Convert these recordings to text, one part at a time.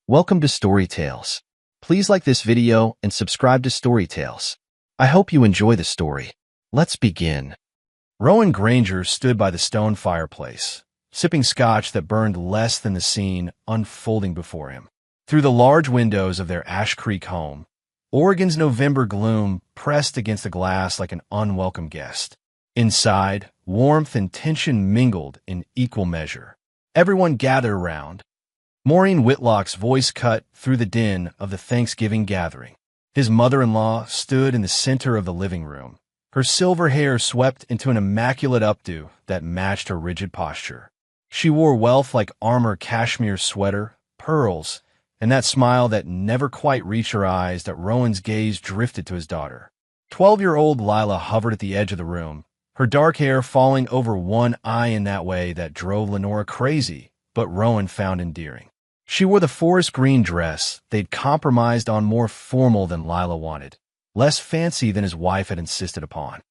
Welcome to Storytales. Please like this video and subscribe to Storytales. I hope you enjoy the story. Let's begin. Rowan Granger stood by the stone fireplace, sipping scotch that burned less than the scene unfolding before him. Through the large windows of their Ash Creek home, Oregon's November gloom pressed against the glass like an unwelcome guest. Inside, warmth and tension mingled in equal measure. Everyone gathered around. Maureen Whitlock's voice cut through the din of the Thanksgiving gathering. His mother-in-law stood in the center of the living room, her silver hair swept into an immaculate updo that matched her rigid posture. She wore wealth like armor cashmere sweater, pearls, and that smile that never quite reached her eyes that Rowan's gaze drifted to his daughter. 12-year-old Lila hovered at the edge of the room, her dark hair falling over one eye in that way that drove Lenora crazy, but Rowan found endearing. She wore the forest green dress they'd compromised on, more formal than Lila wanted, less fancy than his wife had insisted upon.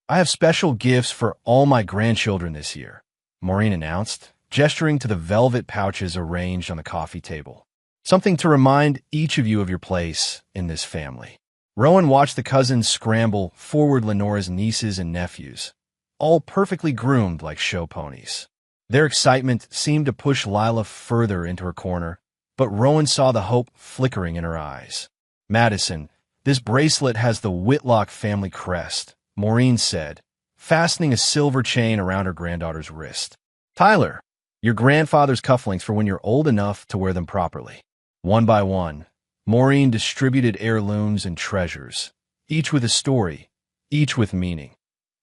"I have special gifts for all my grandchildren this year," Maureen announced, gesturing to the velvet pouches arranged on the coffee table. "Something to remind each of you of your place in this family." Rowan watched the cousins scramble forward, Lenora's nieces and nephews, all perfectly groomed like show ponies. Their excitement seemed to push Lila further into her corner, but Rowan saw the hope flickering in her eyes. "Madison, this bracelet has the Whitlock family crest," Maureen said, fastening a silver chain around her granddaughter's wrist. "Tyler, your grandfather's cufflinks for when you're old enough to wear them properly." One by one, Maureen distributed heirlooms and treasures, each with a story, each with meaning.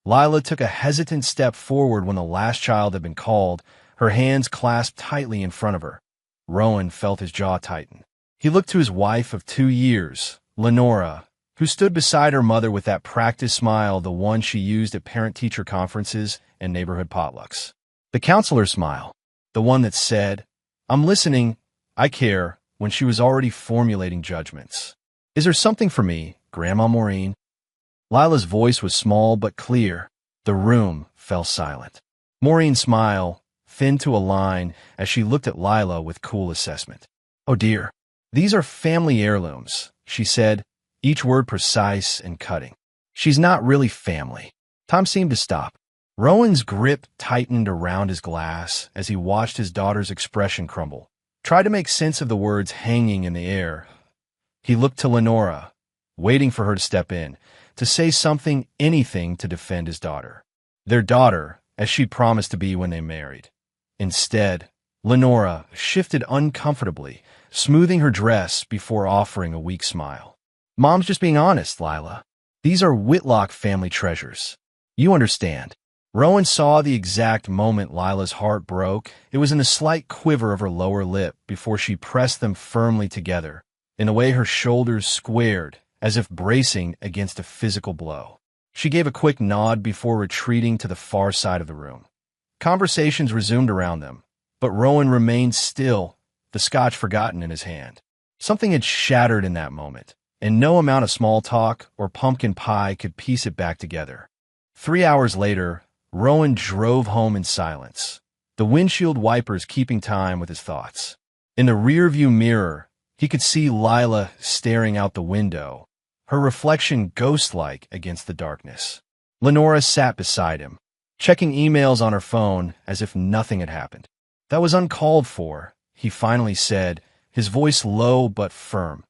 Lila took a hesitant step forward when the last child had been called, her hands clasped tightly in front of her. Rowan felt his jaw tighten. He looked to his wife of 2 years, Lenora, who stood beside her mother with that practice smile, the one she used at parent-teacher conferences and neighborhood potlucks. The counselor smile, the one that said, "I'm listening, I care," when she was already formulating judgments. "Is there something for me, Grandma Maureen?" Lila's voice was small but clear. The room fell silent. Maureen's smile thinned to a line as she looked at Lila with cool assessment. "Oh dear, these are family heirlooms," she said, each word precise and cutting. "She's not really family." Tom seemed to stop. Rowan's grip tightened around his glass as he watched his daughter's expression crumble, tried to make sense of the words hanging in the air. He looked to Lenora, waiting for her to step in, to say something, anything to defend his daughter. Their daughter, as she'd promised to be when they married. Instead, Lenora shifted uncomfortably, smoothing her dress before offering a weak smile. "Mom's just being honest, Lila. These are Whitlock family treasures. You understand." Rowan saw the exact moment Lila's heart broke. It was in a slight quiver of her lower lip before she pressed them firmly together, in a way her shoulders squared, as if bracing against a physical blow. She gave a quick nod before retreating to the far side of the room. Conversations resumed around them, but Rowan remained still, the scotch forgotten in his hand. Something had shattered in that moment, and no amount of small talk or pumpkin pie could piece it back together. 3 hours later, Rowan drove home in silence, the windshield wipers keeping time with his thoughts. In the rearview mirror, he could see Lila staring out the window, her reflection ghost-like against the darkness. Lenora sat beside him, checking emails on her phone as if nothing had happened. "That was uncalled for," he finally said, his voice low but firm.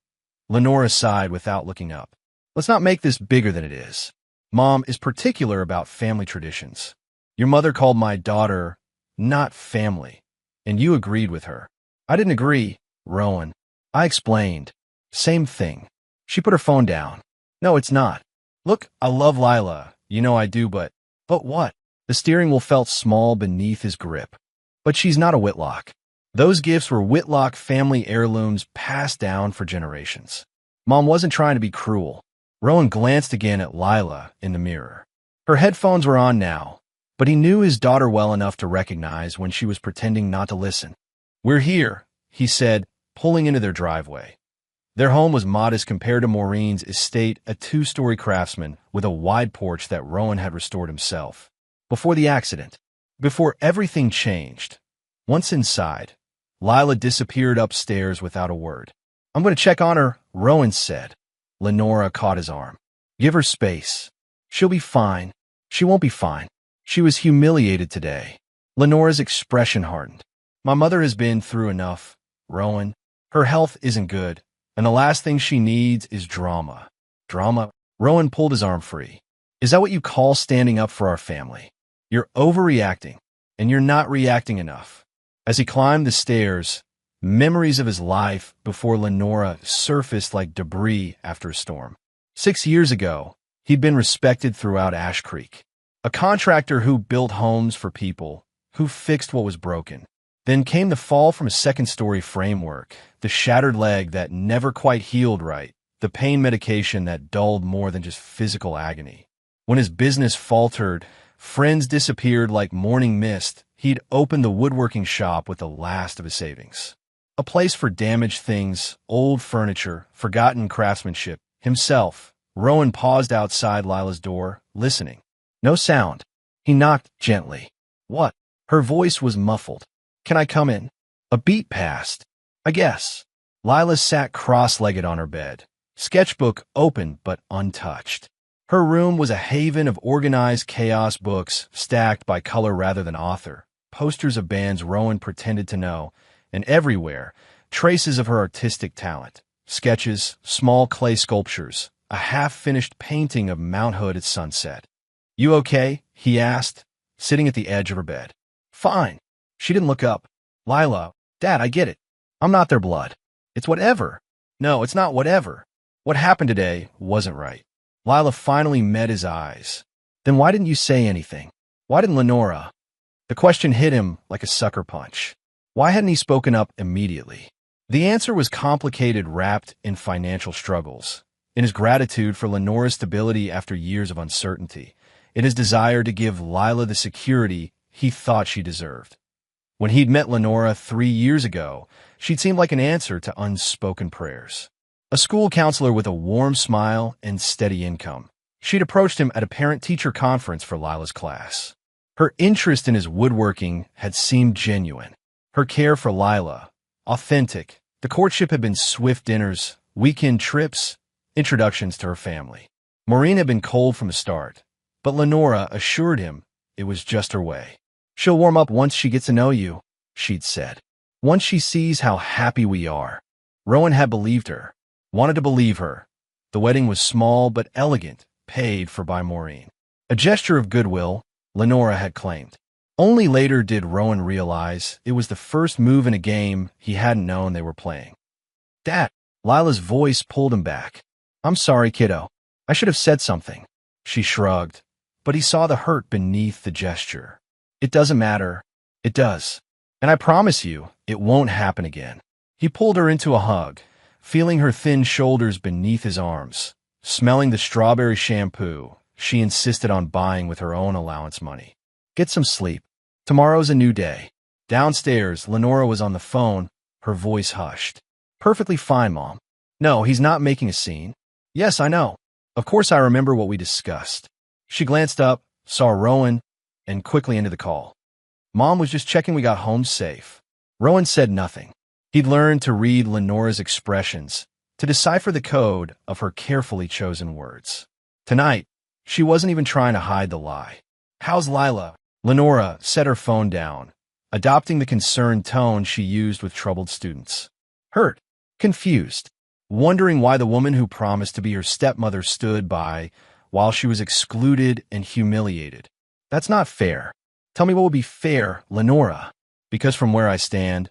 Lenora sighed without looking up. "Let's not make this bigger than it is. Mom is particular about family traditions. Your mother called my daughter not family, and you agreed with her." "I didn't agree, Rowan. I explained. Same thing." She put her phone down. "No, it's not. Look, I love Lila. You know I do, but..." "But what?" The steering wheel felt small beneath his grip. "But she's not a Whitlock. Those gifts were Whitlock family heirlooms passed down for generations. Mom wasn't trying to be cruel." Rowan glanced again at Lila in the mirror. Her headphones were on now, but he knew his daughter well enough to recognize when she was pretending not to listen. "We're here," he said, pulling into their driveway. Their home was modest compared to Maureen's estate, a 2-story craftsman with a wide porch that Rowan had restored himself. Before the accident, before everything changed. Once inside, Lila disappeared upstairs without a word. I'm going to check on her, Rowan said. Lenora caught his arm. Give her space. She'll be fine. She won't be fine. She was humiliated today. Lenora's expression hardened. My mother has been through enough, Rowan. Her health isn't good, and the last thing she needs is drama. Drama? Rowan pulled his arm free. Is that what you call standing up for our family? You're overreacting, and you're not reacting enough. As he climbed the stairs, memories of his life before Lenora surfaced like debris after a storm. 6 years ago, he'd been respected throughout Ash Creek. A contractor who built homes for people, who fixed what was broken. Then came the fall from a second-story framework, the shattered leg that never quite healed right, the pain medication that dulled more than just physical agony. When his business faltered, friends disappeared like morning mist, he'd opened the woodworking shop with the last of his savings. A place for damaged things, old furniture, forgotten craftsmanship. Himself, Rowan paused outside Lila's door, listening. No sound. He knocked gently. What? Her voice was muffled. Can I come in? A beat passed. I guess. Lila sat cross-legged on her bed, sketchbook open but untouched. Her room was a haven of organized chaos, books stacked by color rather than author, posters of bands Rowan pretended to know, and everywhere, traces of her artistic talent. Sketches, small clay sculptures, a half-finished painting of Mount Hood at sunset. You okay? He asked, sitting at the edge of her bed. Fine. She didn't look up. Lila, Dad, I get it. I'm not their blood. It's whatever. No, it's not whatever. What happened today wasn't right. Lila finally met his eyes. Then why didn't you say anything? Why didn't Lenora? The question hit him like a sucker punch. Why hadn't he spoken up immediately? The answer was complicated, wrapped in financial struggles, in his gratitude for Lenora's stability after years of uncertainty, in his desire to give Lila the security he thought she deserved. When he'd met Lenora 3 years ago, she'd seemed like an answer to unspoken prayers. A school counselor with a warm smile and steady income. She'd approached him at a parent-teacher conference for Lila's class. Her interest in his woodworking had seemed genuine. Her care for Lila, authentic. The courtship had been swift dinners, weekend trips, introductions to her family. Maureen had been cold from the start, but Lenora assured him it was just her way. She'll warm up once she gets to know you, she'd said. Once she sees how happy we are. Rowan had believed her, wanted to believe her. The wedding was small but elegant, paid for by Maureen. A gesture of goodwill, Lenora had claimed. Only later did Rowan realize it was the first move in a game he hadn't known they were playing. Dad, Lila's voice pulled him back. I'm sorry, kiddo. I should have said something. She shrugged, but he saw the hurt beneath the gesture. It doesn't matter. It does. And I promise you, it won't happen again. He pulled her into a hug, feeling her thin shoulders beneath his arms, smelling the strawberry shampoo she insisted on buying with her own allowance money. Get some sleep. Tomorrow's a new day. Downstairs, Lenora was on the phone, her voice hushed. Perfectly fine, Mom. No, he's not making a scene. Yes, I know. Of course I remember what we discussed. She glanced up, saw Rowan, and quickly ended the call. Mom was just checking we got home safe. Rowan said nothing. He'd learned to read Lenora's expressions, to decipher the code of her carefully chosen words. Tonight, she wasn't even trying to hide the lie. How's Lila? Lenora set her phone down, adopting the concerned tone she used with troubled students. Hurt, confused, wondering why the woman who promised to be her stepmother stood by while she was excluded and humiliated. That's not fair. Tell me what would be fair, Lenora. Because from where I stand,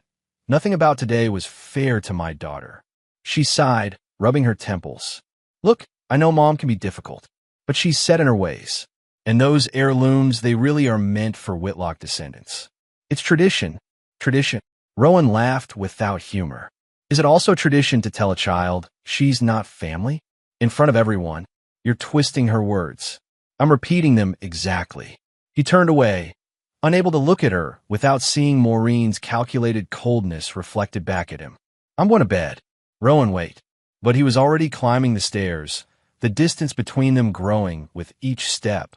nothing about today was fair to my daughter. She sighed, rubbing her temples. Look, I know Mom can be difficult, but she's set in her ways. And those heirlooms, they really are meant for Whitlock descendants. It's tradition. Tradition. Rowan laughed without humor. Is it also tradition to tell a child she's not family? In front of everyone, you're twisting her words. I'm repeating them exactly. He turned away, unable to look at her without seeing Maureen's calculated coldness reflected back at him. I'm going to bed. Rowan, wait. But he was already climbing the stairs, the distance between them growing with each step.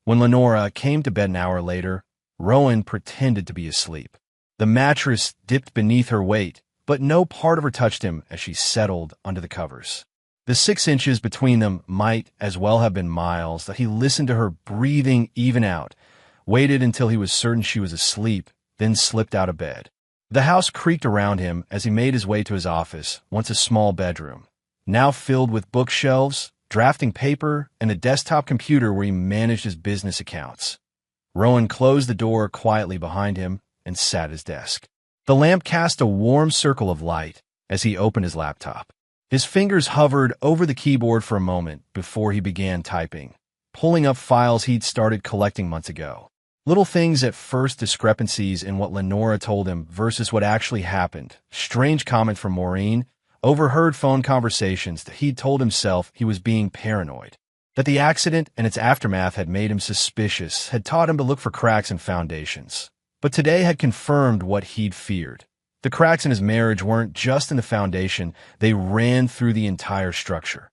When Lenora came to bed an hour later, Rowan pretended to be asleep. The mattress dipped beneath her weight, but no part of her touched him as she settled under the covers. The 6 inches between them might as well have been miles that he listened to her breathing even out, waited until he was certain she was asleep, then slipped out of bed. The house creaked around him as he made his way to his office, once a small bedroom, now filled with bookshelves, drafting paper, and a desktop computer where he managed his business accounts. Rowan closed the door quietly behind him and sat at his desk. The lamp cast a warm circle of light as he opened his laptop. His fingers hovered over the keyboard for a moment before he began typing, pulling up files he'd started collecting months ago. Little things at first, discrepancies in what Lenora told him versus what actually happened, strange comment from Maureen, overheard phone conversations that he'd told himself he was being paranoid, that the accident and its aftermath had made him suspicious, had taught him to look for cracks in foundations. But today had confirmed what he'd feared. The cracks in his marriage weren't just in the foundation, they ran through the entire structure.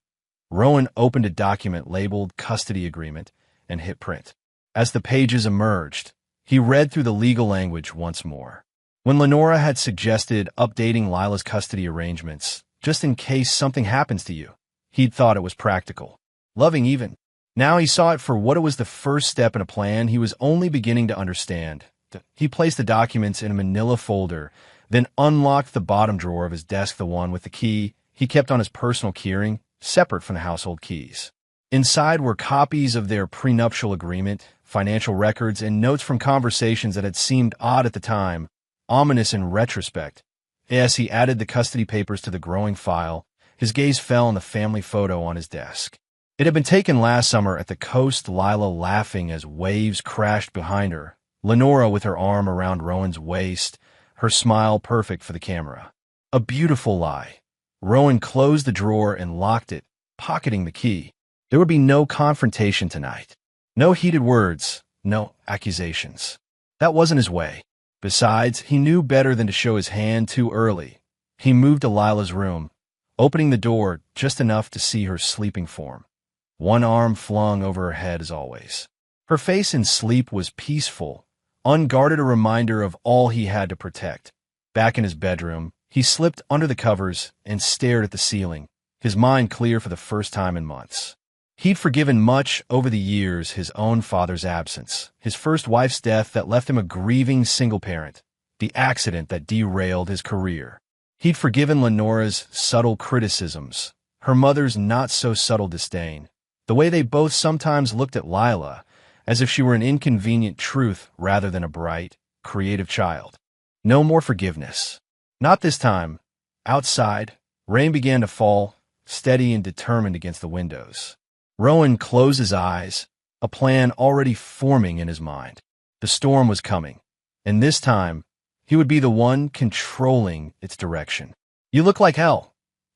Rowan opened a document labeled Custody Agreement and hit print. As the pages emerged, he read through the legal language once more. When Lenora had suggested updating Lila's custody arrangements, just in case something happens to you, he'd thought it was practical. Loving even. Now he saw it for what it was, the first step in a plan he was only beginning to understand. He placed the documents in a manila folder, then unlocked the bottom drawer of his desk, the one with the key he kept on his personal keyring, separate from the household keys. Inside were copies of their prenuptial agreement, financial records, and notes from conversations that had seemed odd at the time, ominous in retrospect. As he added the custody papers to the growing file, his gaze fell on the family photo on his desk. It had been taken last summer at the coast, Lila laughing as waves crashed behind her, Lenora with her arm around Rowan's waist, her smile perfect for the camera. A beautiful lie. Rowan closed the drawer and locked it, pocketing the key. There would be no confrontation tonight. No heated words, no accusations. That wasn't his way. Besides, he knew better than to show his hand too early. He moved to Lila's room, opening the door just enough to see her sleeping form. One arm flung over her head as always. Her face in sleep was peaceful, unguarded, a reminder of all he had to protect. Back in his bedroom, he slipped under the covers and stared at the ceiling, his mind clear for the first time in months. He'd forgiven much over the years: his own father's absence, his first wife's death that left him a grieving single parent, the accident that derailed his career. He'd forgiven Lenora's subtle criticisms, her mother's not-so-subtle disdain, the way they both sometimes looked at Lila, as if she were an inconvenient truth rather than a bright, creative child. No more forgiveness. Not this time. Outside, rain began to fall, steady and determined against the windows. Rowan closed his eyes, a plan already forming in his mind. The storm was coming, and this time, he would be the one controlling its direction. "You look like hell,"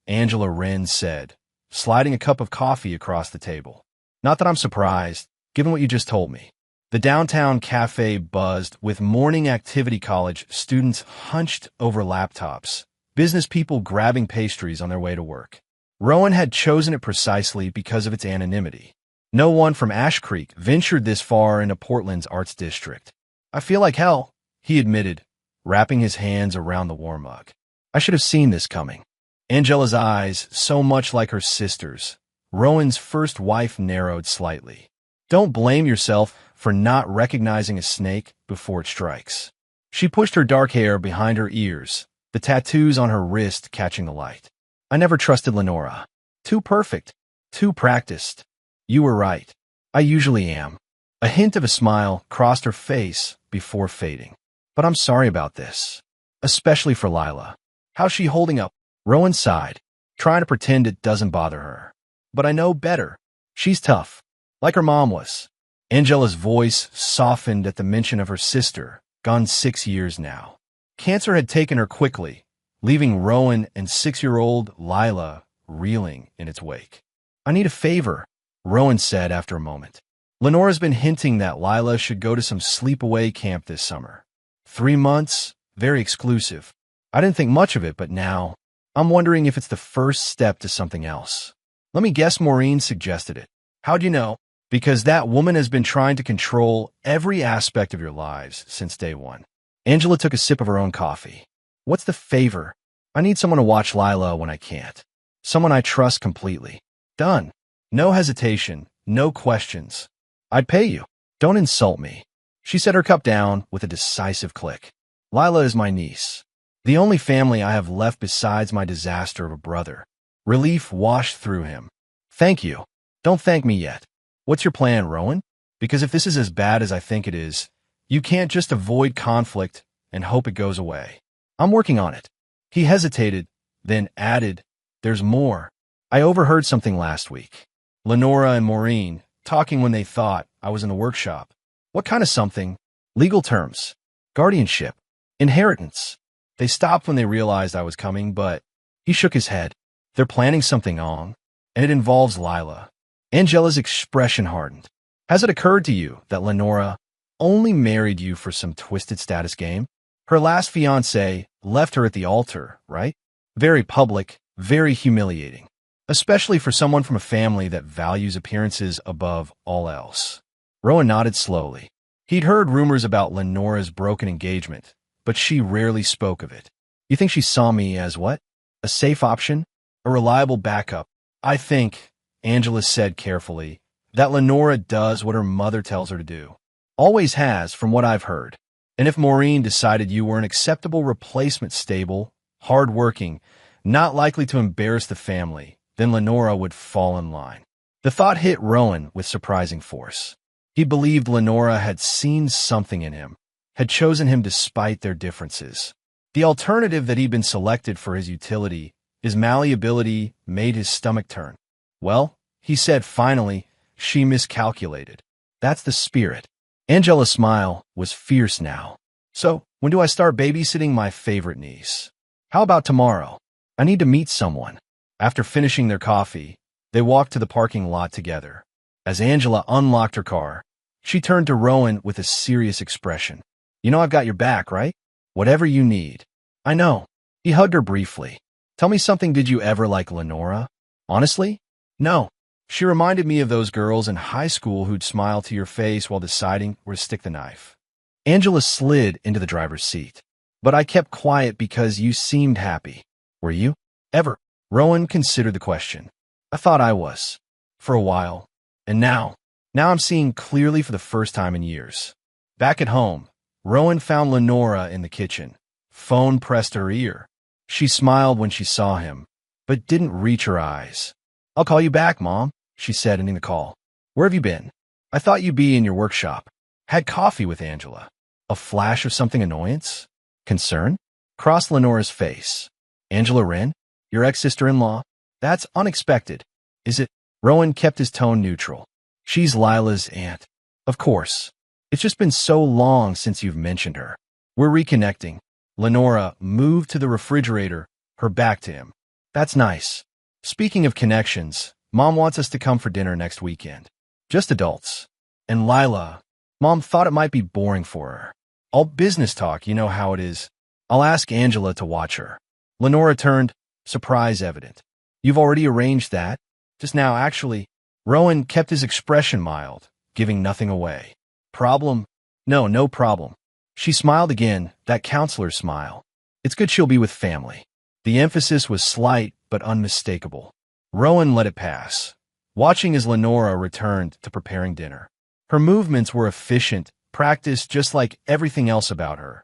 Angela Wren said, sliding a cup of coffee across the table. "Not that I'm surprised, given what you just told me." The downtown cafe buzzed with morning activity, college students hunched over laptops, business people grabbing pastries on their way to work. Rowan had chosen it precisely because of its anonymity. No one from Ash Creek ventured this far into Portland's arts district. "I feel like hell," he admitted, wrapping his hands around the warm mug. "I should have seen this coming." Angela's eyes, so much like her sister's, Rowan's first wife, narrowed slightly. "Don't blame yourself for not recognizing a snake before it strikes." She pushed her dark hair behind her ears, the tattoos on her wrist catching the light. "I never trusted Lenora. Too perfect, too practiced. You were right. I usually am." A hint of a smile crossed her face before fading. "But I'm sorry about this. Especially for Lila. How's she holding up?" Rowan sighed, trying to pretend it doesn't bother her. "But I know better. She's tough, like her mom was." Angela's voice softened at the mention of her sister, gone 6 years now. Cancer had taken her quickly, leaving Rowan and 6-year-old Lila reeling in its wake. "I need a favor," Rowan said after a moment. "Lenora's been hinting that Lila should go to some sleepaway camp this summer. 3 months, very exclusive. I didn't think much of it, but now I'm wondering if it's the first step to something else." "Let me guess, Maureen suggested it." "How'd you know?" "Because that woman has been trying to control every aspect of your lives since day one." Angela took a sip of her own coffee. What's the favor? I need someone to watch Lila when I can't. Someone I trust completely. Done. No hesitation, no questions. I'd pay you. Don't insult me. She set her cup down with a decisive click. Lila is my niece. The only family I have left besides my disaster of a brother. Relief washed through him. Thank you. Don't thank me yet. What's your plan, Rowan? Because if this is as bad as I think it is, you can't just avoid conflict and hope it goes away. I'm working on it. He hesitated, then added, there's more. I overheard something last week. Lenora and Maureen talking when they thought I was in the workshop. What kind of something? Legal terms. Guardianship. Inheritance. They stopped when they realized I was coming, but he shook his head. They're planning something on, and it involves Lila. Angela's expression hardened. Has it occurred to you that Lenora only married you for some twisted status game? Her last fiancé left her at the altar, right? Very public, very humiliating. Especially for someone from a family that values appearances above all else. Rowan nodded slowly. He'd heard rumors about Lenora's broken engagement, but she rarely spoke of it. You think she saw me as what? A safe option? A reliable backup? I think, Angela said carefully, that Lenora does what her mother tells her to do. Always has, from what I've heard. And if Maureen decided you were an acceptable replacement, stable, hard-working, not likely to embarrass the family, then Lenora would fall in line. The thought hit Rowan with surprising force. He believed Lenora had seen something in him, had chosen him despite their differences. The alternative that he'd been selected for his utility, his malleability, made his stomach turn. Well, he said finally, she miscalculated. That's the spirit. Angela's smile was fierce now. So, when do I start babysitting my favorite niece? How about tomorrow? I need to meet someone. After finishing their coffee, they walked to the parking lot together. As Angela unlocked her car, she turned to Rowan with a serious expression. You know I've got your back, right? Whatever you need. I know. He hugged her briefly. Tell me something, did you ever like Lenora? Honestly? No. She reminded me of those girls in high school who'd smile to your face while deciding where to stick the knife. Angela slid into the driver's seat. But I kept quiet because you seemed happy. Were you? Ever? Rowan considered the question. I thought I was. For a while. And now I'm seeing clearly for the first time in years. Back at home, Rowan found Lenora in the kitchen. Phone pressed to her ear. She smiled when she saw him, but didn't reach her eyes. I'll call you back, Mom, she said, ending the call. Where have you been? I thought you'd be in your workshop. Had coffee with Angela. A flash of something annoyance? Concern? Crossed Lenora's face. Angela Wren? Your ex-sister-in-law? That's unexpected. Is it? Rowan kept his tone neutral. She's Lila's aunt. Of course. It's just been so long since you've mentioned her. We're reconnecting. Lenora moved to the refrigerator, her back to him. That's nice. Speaking of connections, Mom wants us to come for dinner next weekend. Just adults. And Lila, Mom thought it might be boring for her. All business talk, you know how it is. I'll ask Angela to watch her. Lenora turned, surprise evident. You've already arranged that? Just now, actually. Rowan kept his expression mild, giving nothing away. Problem? No problem. She smiled again, that counselor's smile. It's good she'll be with family. The emphasis was slight but unmistakable. Rowan let it pass, watching as Lenora returned to preparing dinner. Her movements were efficient, practiced just like everything else about her.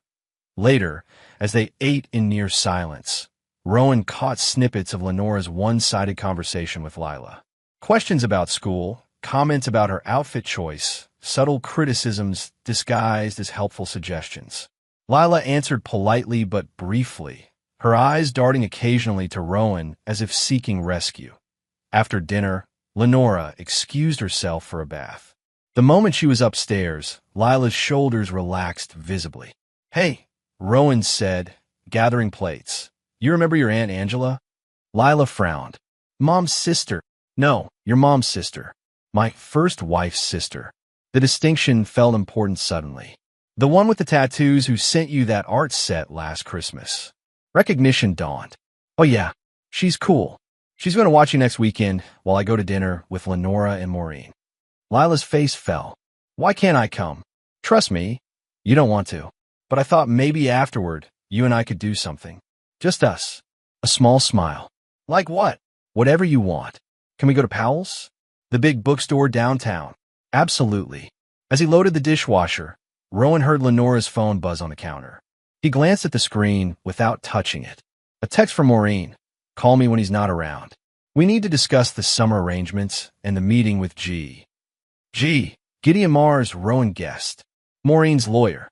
Later, as they ate in near silence, Rowan caught snippets of Lenora's one-sided conversation with Lila. Questions about school, comments about her outfit choice, subtle criticisms disguised as helpful suggestions. Lila answered politely but briefly, her eyes darting occasionally to Rowan as if seeking rescue. After dinner, Lenora excused herself for a bath. The moment she was upstairs, Lila's shoulders relaxed visibly. Hey, Rowan said, gathering plates. You remember your Aunt Angela? Lila frowned. Mom's sister. No, your mom's sister. My first wife's sister. The distinction felt important suddenly. The one with the tattoos who sent you that art set last Christmas. Recognition dawned. Oh yeah, she's cool. She's going to watch you next weekend while I go to dinner with Lenora and Maureen. Lila's face fell. Why can't I come? Trust me, you don't want to. but I thought maybe afterward, you and I could do something. Just us. A small smile. Like what? Whatever you want. Can we go to Powell's? The big bookstore downtown. Absolutely. As he loaded the dishwasher, Rowan heard Lenora's phone buzz on the counter. He glanced at the screen without touching it. A text from Maureen. Call me when he's not around. We need to discuss the summer arrangements and the meeting with G. Gideon Mars, Rowan guessed. Maureen's lawyer.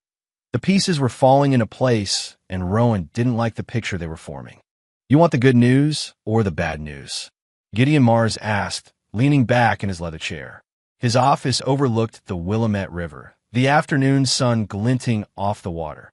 The pieces were falling into place, and Rowan didn't like the picture they were forming. You want the good news or the bad news? Gideon Mars asked, leaning back in his leather chair. His office overlooked the Willamette River, the afternoon sun glinting off the water.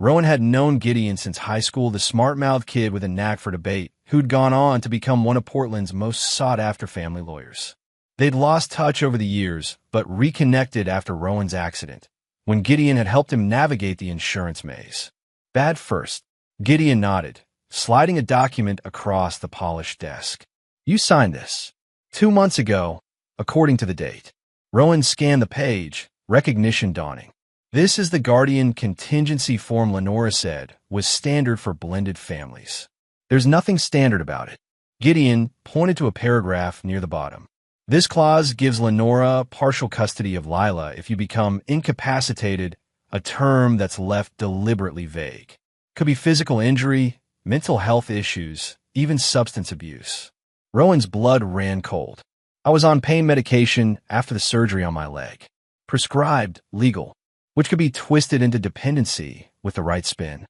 Rowan had known Gideon since high school, the smart-mouthed kid with a knack for debate, who'd gone on to become one of Portland's most sought-after family lawyers. They'd lost touch over the years, but reconnected after Rowan's accident, when Gideon had helped him navigate the insurance maze. Bad first. Gideon nodded, sliding a document across the polished desk. You signed this 2 months ago, according to the date. Rowan scanned the page, recognition dawning. This is the Guardian contingency form Lenora said was standard for blended families. There's nothing standard about it. Gideon pointed to a paragraph near the bottom. This clause gives Lenora partial custody of Lila if you become incapacitated, a term that's left deliberately vague. Could be physical injury, mental health issues, even substance abuse. Rowan's blood ran cold. I was on pain medication after the surgery on my leg. Prescribed, legal, which could be twisted into dependency with the right spin.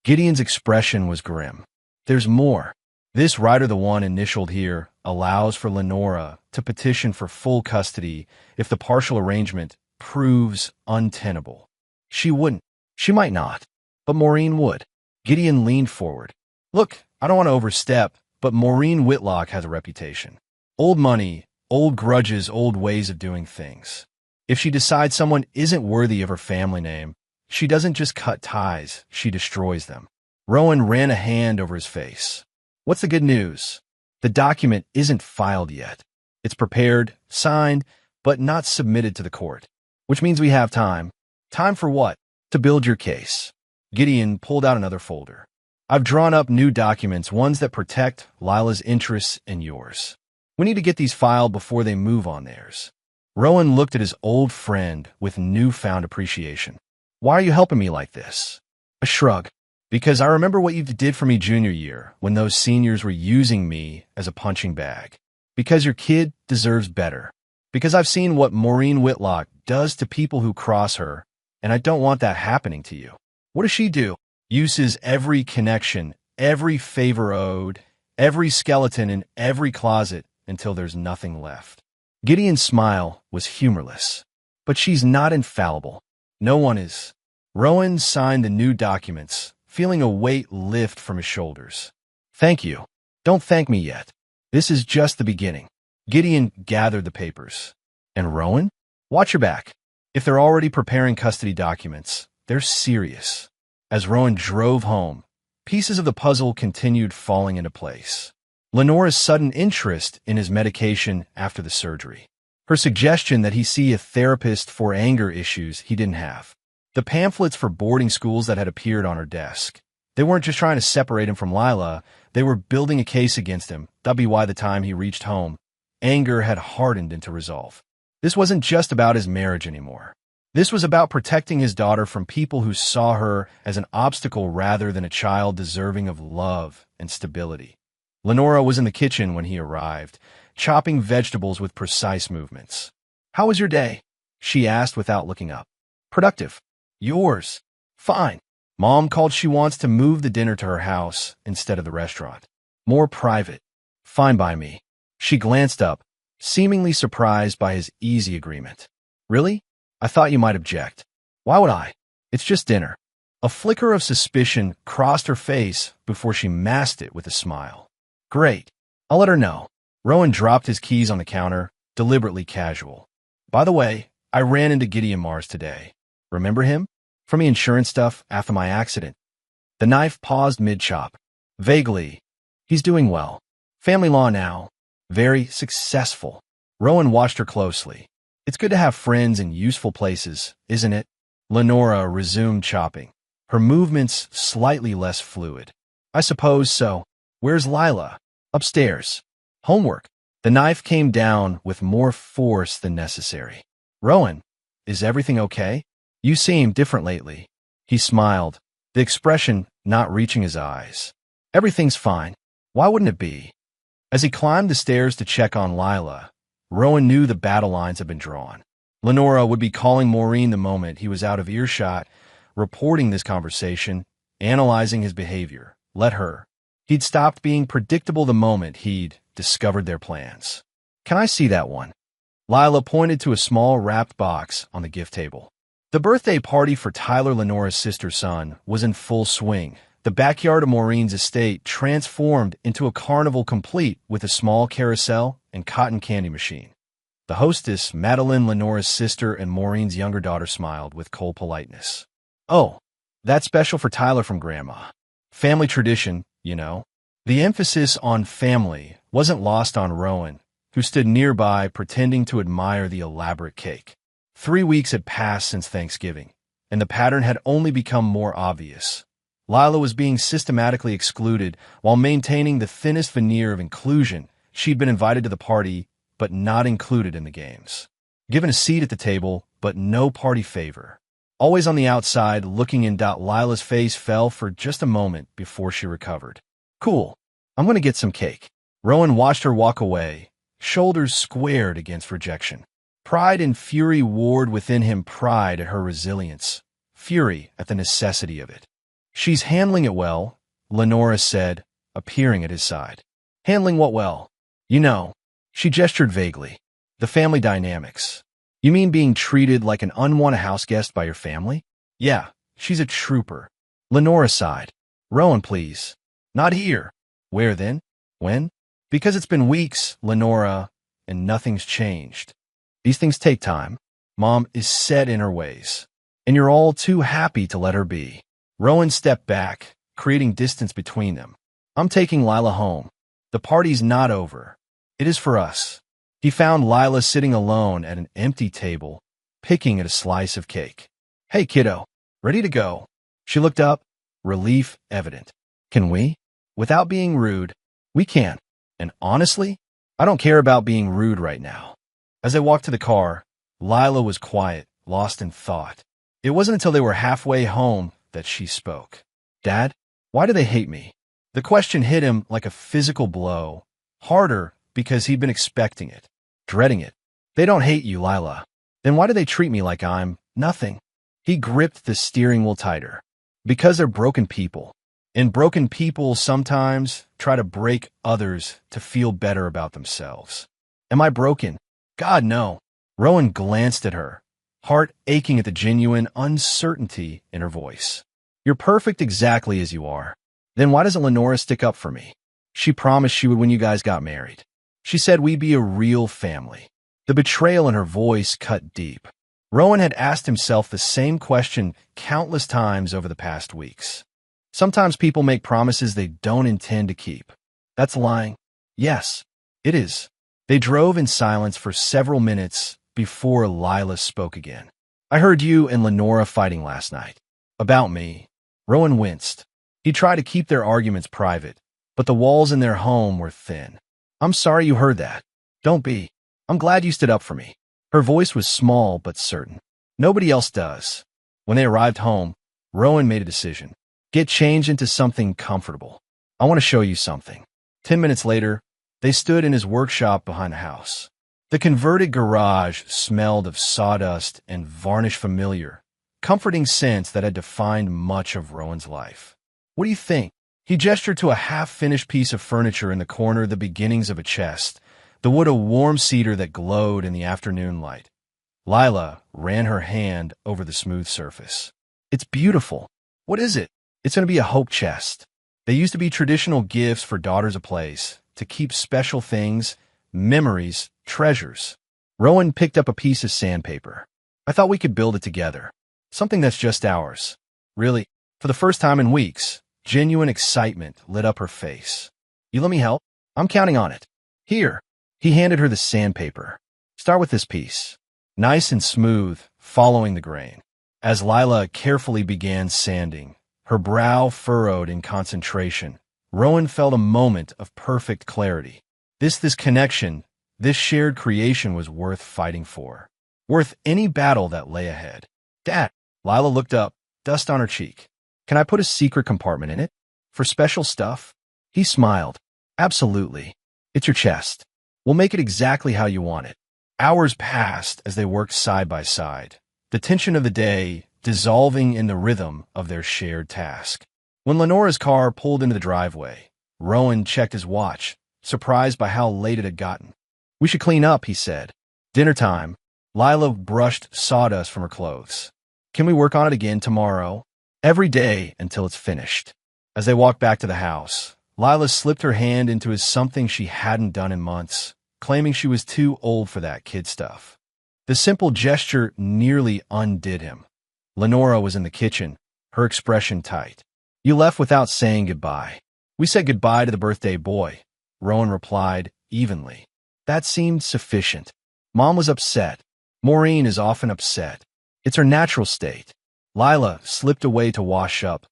Gideon's expression was grim. There's more. This rider, the one initialed here, allows for Lenora to petition for full custody if the partial arrangement proves untenable. She wouldn't. She might not. But Maureen would. Gideon leaned forward. Look, I don't want to overstep, but Maureen Whitlock has a reputation. Old money, old grudges, old ways of doing things. If she decides someone isn't worthy of her family name, she doesn't just cut ties, she destroys them. Rowan ran a hand over his face. What's the good news? The document isn't filed yet. It's prepared, signed, but not submitted to the court. Which means we have time. Time for what? To build your case. Gideon pulled out another folder. I've drawn up new documents, ones that protect Lila's interests and yours. We need to get these filed before they move on theirs. Rowan looked at his old friend with newfound appreciation. Why are you helping me like this? A shrug. Because I remember what you did for me junior year when those seniors were using me as a punching bag. Because your kid deserves better. Because I've seen what Maureen Whitlock does to people who cross her, and I don't want that happening to you. What does she do? Uses every connection, every favor owed, every skeleton in every closet until there's nothing left. Gideon's smile was humorless. But she's not infallible. No one is. Rowan signed the new documents, feeling a weight lift from his shoulders. Thank you. Don't thank me yet. This is just the beginning. Gideon gathered the papers. And Rowan? Watch your back. If they're already preparing custody documents, they're serious. As Rowan drove home, pieces of the puzzle continued falling into place. Lenora's sudden interest in his medication after the surgery. Her suggestion that he see a therapist for anger issues he didn't have. The pamphlets for boarding schools that had appeared on her desk. They weren't just trying to separate him from Lila, they were building a case against him. That'd be why the time he reached home, anger had hardened into resolve. This wasn't just about his marriage anymore. This was about protecting his daughter from people who saw her as an obstacle rather than a child deserving of love and stability. Lenora was in the kitchen when he arrived, chopping vegetables with precise movements. How was your day? She asked without looking up. Productive. Yours. Fine. Mom called she wants to move the dinner to her house instead of the restaurant. More private. Fine by me. She glanced up, seemingly surprised by his easy agreement. Really? I thought you might object. Why would I? It's just dinner. A flicker of suspicion crossed her face before she masked it with a smile. Great. I'll let her know. Rowan dropped his keys on the counter, deliberately casual. By the way, I ran into Gideon Mars today. Remember him? From the insurance stuff after my accident. The knife paused mid-chop. Vaguely. He's doing well. Family law now. Very successful. Rowan watched her closely. It's good to have friends in useful places, isn't it? Lenora resumed chopping. her movements slightly less fluid. I suppose so. Where's Lila? Upstairs. Homework. The knife came down with more force than necessary. Rowan, is everything okay? You seem different lately. He smiled, the expression not reaching his eyes. Everything's fine. Why wouldn't it be? As he climbed the stairs to check on Lila, Rowan knew the battle lines had been drawn. Lenora would be calling Maureen the moment he was out of earshot, reporting this conversation, analyzing his behavior. Let her. He'd stopped being predictable the moment he'd discovered their plans. Can I see that one? Lila pointed to a small wrapped box on the gift table. The birthday party for Tyler Lenora's sister's son was in full swing. The backyard of Maureen's estate transformed into a carnival complete with a small carousel and cotton candy machine. The hostess, Madeline Lenora's sister and Maureen's younger daughter, smiled with cold politeness. Oh, that's special for Tyler from Grandma. Family tradition, you know. The emphasis on family wasn't lost on Rowan, who stood nearby pretending to admire the elaborate cake. 3 weeks had passed since Thanksgiving, and the pattern had only become more obvious. Lila was being systematically excluded while maintaining the thinnest veneer of inclusion. She'd been invited to the party, but not included in the games. Given a seat at the table, but no party favor. Always on the outside, looking in. Lila's face fell for just a moment before she recovered. Cool. I'm going to get some cake. Rowan watched her walk away, shoulders squared against rejection. Pride and fury warred within him, pride at her resilience, fury at the necessity of it. She's handling it well, Lenora said, appearing at his side. Handling what well? You know. She gestured vaguely. The family dynamics. You mean being treated like an unwanted house guest by your family? Yeah, she's a trooper. Lenora sighed. Rowan, please. Not here. Where then? When? Because it's been weeks, Lenora, and nothing's changed. These things take time. Mom is set in her ways, and you're all too happy to let her be. Rowan stepped back, creating distance between them. I'm taking Lila home. The party's not over. It is for us. He found Lila sitting alone at an empty table, picking at a slice of cake. Hey, kiddo. Ready to go? She looked up, relief evident. Can we? Without being rude, we can. And honestly, I don't care about being rude right now. As they walked to the car, Lila was quiet, lost in thought. It wasn't until they were halfway home that she spoke. Dad, why do they hate me? The question hit him like a physical blow, harder because he'd been expecting it, dreading it. They don't hate you, Lila. Then why do they treat me like I'm nothing? He gripped the steering wheel tighter. Because they're broken people. And broken people sometimes try to break others to feel better about themselves. Am I broken? God, no. Rowan glanced at her, heart aching at the genuine uncertainty in her voice. You're perfect exactly as you are. Then why doesn't Lenora stick up for me? She promised she would when you guys got married. She said we'd be a real family. The betrayal in her voice cut deep. Rowan had asked himself the same question countless times over the past weeks. Sometimes people make promises they don't intend to keep. That's lying. Yes, it is. They drove in silence for several minutes before Lila spoke again. I heard you and Lenora fighting last night. About me. Rowan winced. He tried to keep their arguments private, but the walls in their home were thin. I'm sorry you heard that. Don't be. I'm glad you stood up for me. Her voice was small but certain. Nobody else does. When they arrived home, Rowan made a decision. Get changed into something comfortable. I want to show you something. 10 minutes later, they stood in his workshop behind the house. The converted garage smelled of sawdust and varnish, familiar, comforting scents that had defined much of Rowan's life. What do you think? He gestured to a half-finished piece of furniture in the corner, the beginnings of a chest, the wood of warm cedar that glowed in the afternoon light. Lila ran her hand over the smooth surface. It's beautiful. What is it? It's going to be a hope chest. They used to be traditional gifts for daughters of place, to keep special things, memories, treasures. Rowan picked up a piece of sandpaper. I thought we could build it together. Something that's just ours. Really, for the first time in weeks, genuine excitement lit up her face. You let me help? I'm counting on it. Here. He handed her the sandpaper. Start with this piece. Nice and smooth, following the grain. As Lila carefully began sanding, her brow furrowed in concentration. Rowan felt a moment of perfect clarity. This connection, this shared creation was worth fighting for. Worth any battle that lay ahead. Dad, Lila looked up, dust on her cheek. Can I put a secret compartment in it? For special stuff? He smiled. Absolutely. It's your chest. We'll make it exactly how you want it. Hours passed as they worked side by side, the tension of the day dissolving in the rhythm of their shared task. When Lenora's car pulled into the driveway, Rowan checked his watch, surprised by how late it had gotten. We should clean up, he said. Dinner time. Lila brushed sawdust from her clothes. Can we work on it again tomorrow? Every day until it's finished. As they walked back to the house, Lila slipped her hand into his something she hadn't done in months, claiming she was too old for that kid stuff. The simple gesture nearly undid him. Lenora was in the kitchen, her expression tight. You left without saying goodbye. We said goodbye to the birthday boy, Rowan replied evenly. That seemed sufficient. Mom was upset. Maureen is often upset. It's her natural state. Lila slipped away to wash up,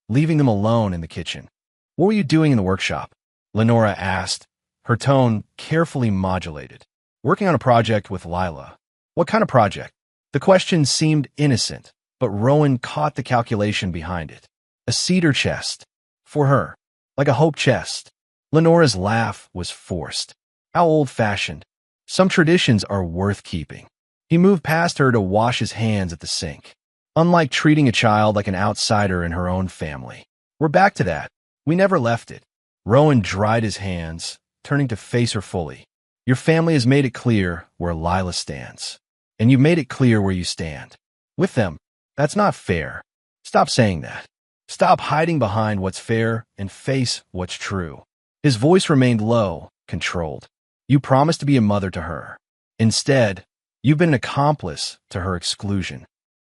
leaving them alone in the kitchen. What were you doing in the workshop? Lenora asked, her tone carefully modulated. Working on a project with Lila. What kind of project? The question seemed innocent, but Rowan caught the calculation behind it. A cedar chest. For her. Like a hope chest. Lenora's laugh was forced. How old-fashioned. Some traditions are worth keeping. He moved past her to wash his hands at the sink. Unlike treating a child like an outsider in her own family. We're back to that. We never left it. Rowan dried his hands, turning to face her fully. Your family has made it clear where Lila stands. And you've made it clear where you stand. With them. That's not fair. Stop saying that. Stop hiding behind what's fair and face what's true. His voice remained low, controlled. You promised to be a mother to her. Instead, you've been an accomplice to her exclusion.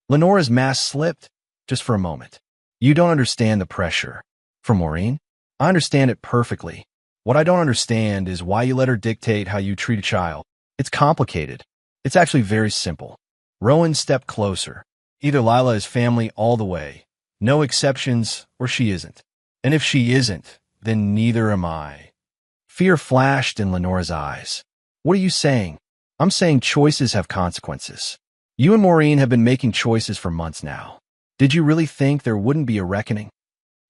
Lenora's mask slipped, just for a moment. You don't understand the pressure. For Maureen? I understand it perfectly. What I don't understand is why you let her dictate how you treat a child. It's complicated. It's actually very simple. Rowan stepped closer. Either Lila is family all the way, no exceptions, or she isn't. And if she isn't, then neither am I. Fear flashed in Lenora's eyes. What are you saying? I'm saying choices have consequences. You and Maureen have been making choices for months now. Did you really think there wouldn't be a reckoning?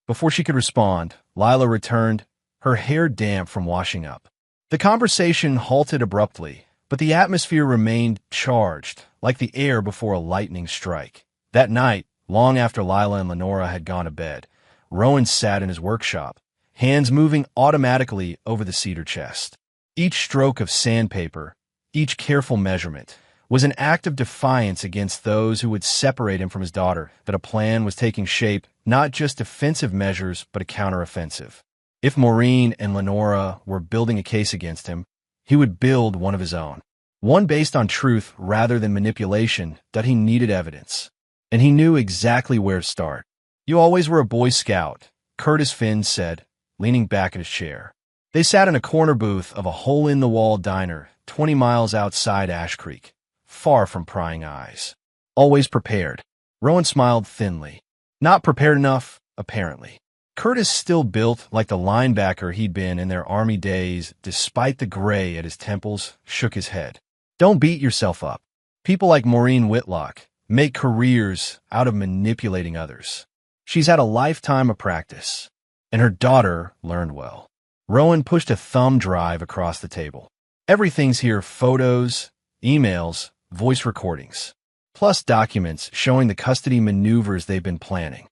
Before she could respond, Lila returned, her hair damp from washing up. The conversation halted abruptly, but the atmosphere remained charged, like the air before a lightning strike. That night, long after Lila and Lenora had gone to bed, Rowan sat in his workshop, hands moving automatically over the cedar chest. Each stroke of sandpaper, each careful measurement, was an act of defiance against those who would separate him from his daughter, that a plan was taking shape, not just defensive measures, but a counteroffensive. If Maureen and Lenora were building a case against him, he would build one of his own. One based on truth rather than manipulation, that he needed evidence. And he knew exactly where to start. You always were a Boy Scout, Curtis Finn said, leaning back in his chair. They sat in a corner booth of a hole-in-the-wall diner 20 miles outside Ash Creek, far from prying eyes. Always prepared. Rowan smiled thinly. Not prepared enough, apparently. Curtis still built like the linebacker he'd been in their Army days, despite the gray at his temples, shook his head. Don't beat yourself up. People like Maureen Whitlock make careers out of manipulating others. She's had a lifetime of practice, and her daughter learned well. Rowan pushed a thumb drive across the table. Everything's here: photos, emails, voice recordings, plus documents showing the custody maneuvers they've been planning.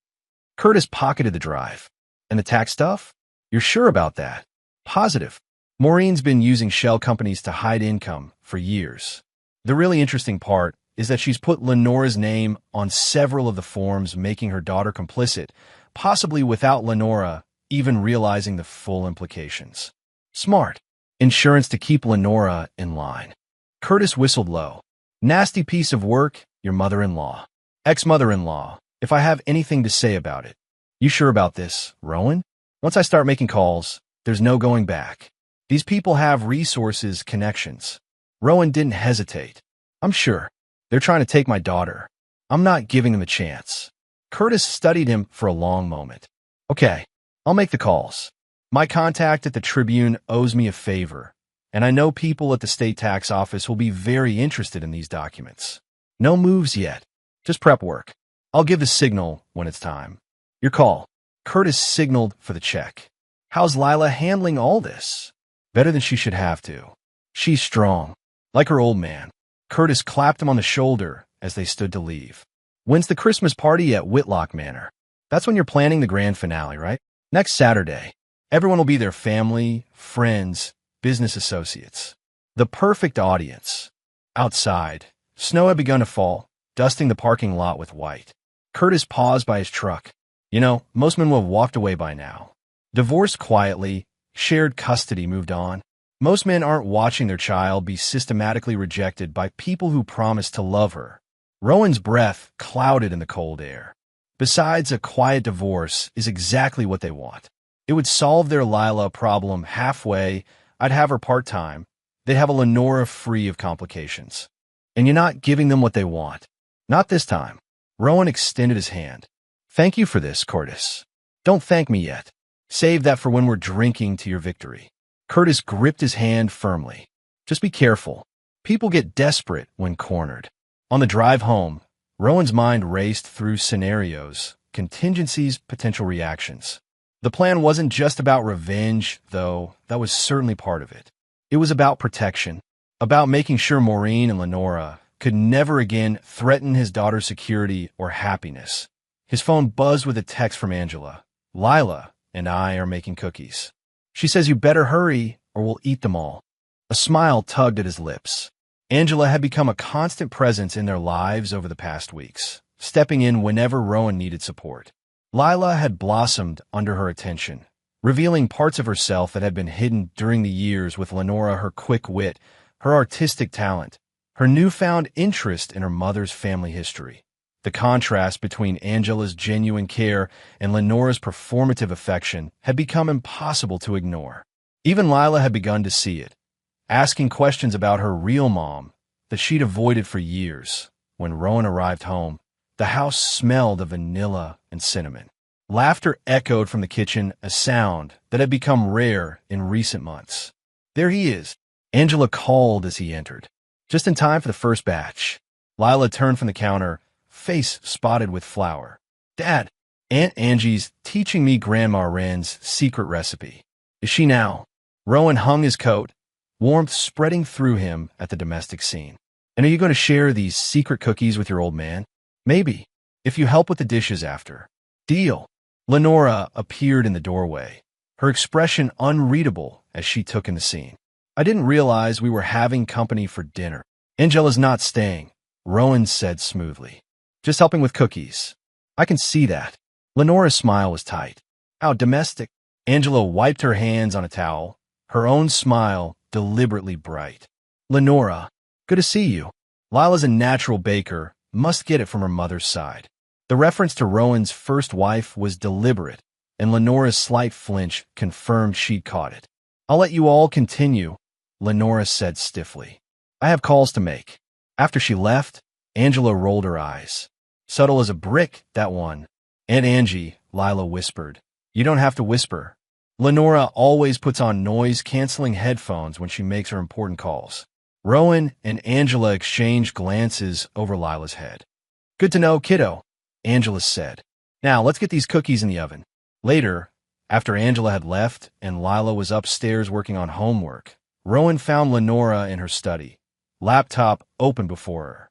Curtis pocketed the drive. And the tax stuff? You're sure about that? Positive. Maureen's been using shell companies to hide income for years. The really interesting part is that she's put Lenora's name on several of the forms, making her daughter complicit, possibly without Lenora even realizing the full implications. Smart. Insurance to keep Lenora in line. Curtis whistled low. Nasty piece of work, your mother-in-law. Ex-mother-in-law, if I have anything to say about it. You sure about this, Rowan? Once I start making calls, there's no going back. These people have resources, connections. Rowan didn't hesitate. I'm sure. They're trying to take my daughter. I'm not giving them a chance. Curtis studied him for a long moment. Okay, I'll make the calls. My contact at the Tribune owes me a favor, and I know people at the state tax office will be very interested in these documents. No moves yet, just prep work. I'll give the signal when it's time. Your call. Curtis signaled for the check. How's Lila handling all this? Better than she should have to. She's strong, like her old man. Curtis clapped him on the shoulder as they stood to leave. When's the Christmas party at Whitlock Manor? That's when you're planning the grand finale, right? Next Saturday. Everyone will be there, family, friends, business associates. The perfect audience. Outside, snow had begun to fall, dusting the parking lot with white. Curtis paused by his truck. You know, most men will have walked away by now. Divorced quietly, shared custody moved on. Most men aren't watching their child be systematically rejected by people who promised to love her. Rowan's breath clouded in the cold air. Besides, a quiet divorce is exactly what they want. It would solve their Lila problem halfway. I'd have her part-time. They'd have a Lenora free of complications. And you're not giving them what they want. Not this time. Rowan extended his hand. Thank you for this, Curtis. Don't thank me yet. Save that for when we're drinking to your victory. Curtis gripped his hand firmly. Just be careful. People get desperate when cornered. On the drive home, Rowan's mind raced through scenarios, contingencies, potential reactions. The plan wasn't just about revenge, though that was certainly part of it. It was about protection, about making sure Maureen and Lenora could never again threaten his daughter's security or happiness. His phone buzzed with a text from Angela. Lila and I are making cookies. She says you better hurry or we'll eat them all. A smile tugged at his lips. Angela had become a constant presence in their lives over the past weeks, stepping in whenever Rowan needed support. Lila had blossomed under her attention, revealing parts of herself that had been hidden during the years with Lenora, her quick wit, her artistic talent, her newfound interest in her mother's family history. The contrast between Angela's genuine care and Lenora's performative affection had become impossible to ignore. Even Lila had begun to see it, asking questions about her real mom that she'd avoided for years. When Rowan arrived home, the house smelled of vanilla and cinnamon. Laughter echoed from the kitchen, a sound that had become rare in recent months. There he is, Angela called as he entered. Just in time for the first batch. Lila turned from the counter, face spotted with flour. Dad, Aunt Angie's teaching me Grandma Wren's secret recipe. Is she now? Rowan hung his coat, warmth spreading through him at the domestic scene. And are you going to share these secret cookies with your old man? Maybe, if you help with the dishes after. Deal. Lenora appeared in the doorway, her expression unreadable as she took in the scene. I didn't realize we were having company for dinner. Angela's not staying, Rowan said smoothly. Just helping with cookies. I can see that. Lenora's smile was tight. How domestic. Angela wiped her hands on a towel, her own smile deliberately bright. Lenora, good to see you. Lila's a natural baker, must get it from her mother's side. The reference to Rowan's first wife was deliberate, and Lenora's slight flinch confirmed she'd caught it. I'll let you all continue, Lenora said stiffly. I have calls to make. After she left, Angela rolled her eyes. Subtle as a brick, that one. Aunt Angie, Lila whispered. You don't have to whisper. Lenora always puts on noise-canceling headphones when she makes her important calls. Rowan and Angela exchanged glances over Lila's head. Good to know, kiddo, Angela said. Now, let's get these cookies in the oven. Later, after Angela had left and Lila was upstairs working on homework, Rowan found Lenora in her study, laptop open before her.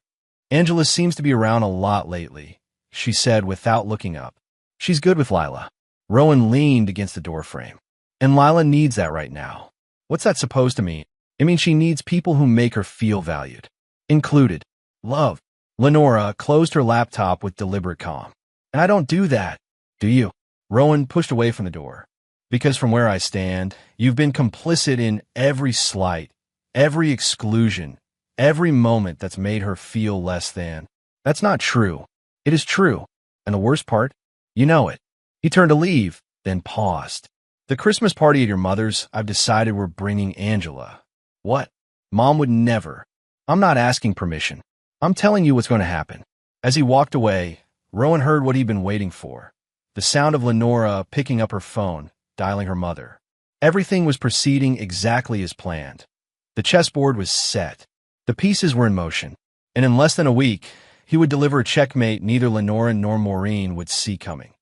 Angela seems to be around a lot lately, she said without looking up. She's good with Lila. Rowan leaned against the doorframe. And Lila needs that right now. What's that supposed to mean? It means she needs people who make her feel valued. Included. Love. Lenora closed her laptop with deliberate calm. And I don't do that, do you? Rowan pushed away from the door. Because from where I stand, you've been complicit in every slight, every exclusion, every moment that's made her feel less than. That's not true. It is true. And the worst part, you know it. He turned to leave, then paused. The Christmas party at your mother's, I've decided we're bringing Angela. What? Mom would never. I'm not asking permission. I'm telling you what's going to happen. As he walked away, Rowan heard what he'd been waiting for. The sound of Lenora picking up her phone, dialing her mother. Everything was proceeding exactly as planned. The chessboard was set. The pieces were in motion. And in less than a week, he would deliver a checkmate neither Lenora nor Maureen would see coming.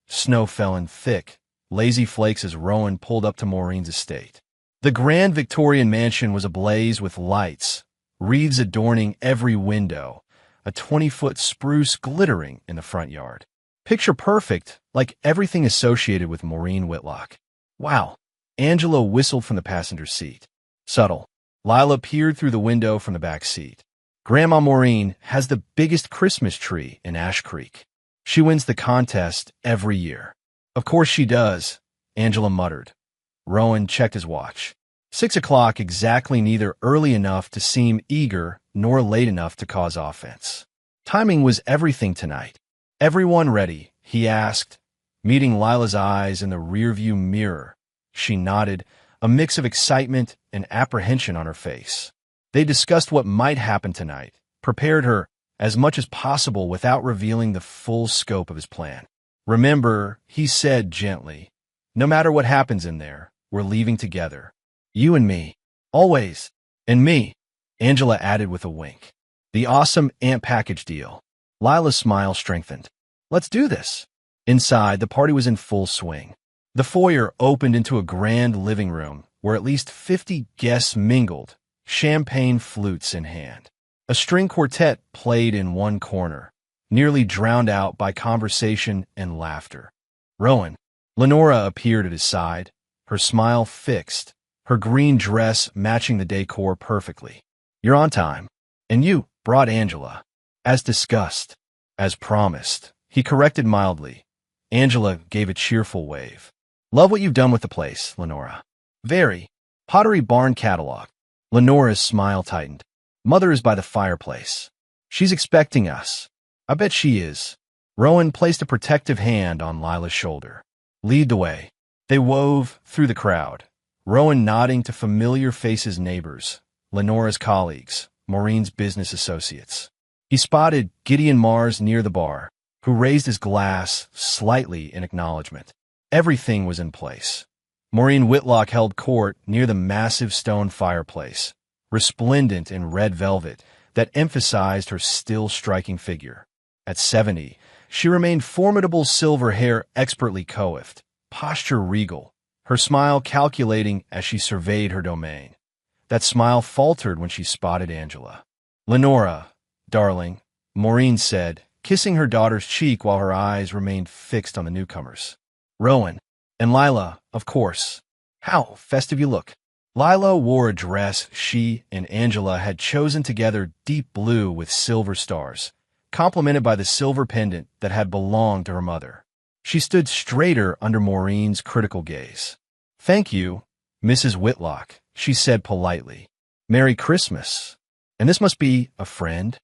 Snow fell in thick, lazy flakes as Rowan pulled up to Maureen's estate. The grand Victorian mansion was ablaze with lights, wreaths adorning every window, a 20-foot spruce glittering in the front yard. Picture perfect, like everything associated with Maureen Whitlock. Wow, Angela whistled from the passenger seat. Subtle. Lila peered through the window from the back seat. Grandma Maureen has the biggest Christmas tree in Ash Creek. She wins the contest every year. Of course she does, Angela muttered. Rowan checked his watch. 6 o'clock exactly, neither early enough to seem eager nor late enough to cause offense. Timing was everything tonight. Everyone ready? He asked, meeting Lila's eyes in the rearview mirror. She nodded, a mix of excitement and apprehension on her face. They discussed what might happen tonight, prepared her as much as possible without revealing the full scope of his plan. Remember, he said gently, no matter what happens in there, we're leaving together. You and me. Always. And me, Angela added with a wink. The awesome Ant package deal. Lila's smile strengthened. Let's do this. Inside, the party was in full swing. The foyer opened into a grand living room where at least 50 guests mingled, champagne flutes in hand. A string quartet played in one corner, nearly drowned out by conversation and laughter. Rowan. Lenora appeared at his side, her smile fixed, her green dress matching the decor perfectly. You're on time. And you brought Angela. As discussed. As promised. He corrected mildly. Angela gave a cheerful wave. Love what you've done with the place, Lenora. Very. Pottery Barn catalog. Lenora's smile tightened. Mother is by the fireplace. She's expecting us. I bet she is. Rowan placed a protective hand on Lila's shoulder. Lead the way. They wove through the crowd, Rowan nodding to familiar faces, neighbors, Lenora's colleagues, Maureen's business associates. He spotted Gideon Mars near the bar, who raised his glass slightly in acknowledgement. Everything was in place. Maureen Whitlock held court near the massive stone fireplace, resplendent in red velvet that emphasized her still striking figure. At 70, she remained formidable, silver hair expertly coiffed, posture regal, her smile calculating as she surveyed her domain. That smile faltered when she spotted Angela. Lenora, darling, Maureen said, kissing her daughter's cheek while her eyes remained fixed on the newcomers. Rowan. And Lila, of course. How festive you look. Lila wore a dress she and Angela had chosen together, deep blue with silver stars, complemented by the silver pendant that had belonged to her mother. She stood straighter under Maureen's critical gaze. Thank you, Mrs. Whitlock, she said politely. Merry Christmas. And this must be a friend?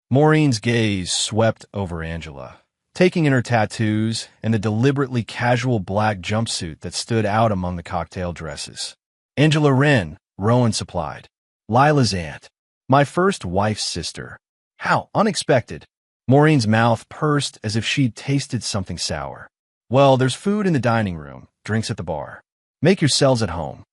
Maureen's gaze swept over Angela, taking in her tattoos and the deliberately casual black jumpsuit that stood out among the cocktail dresses. Angela Wren, Rowan supplied. Lila's aunt. My first wife's sister. How unexpected. Maureen's mouth pursed as if she'd tasted something sour. Well, there's food in the dining room, drinks at the bar. Make yourselves at home.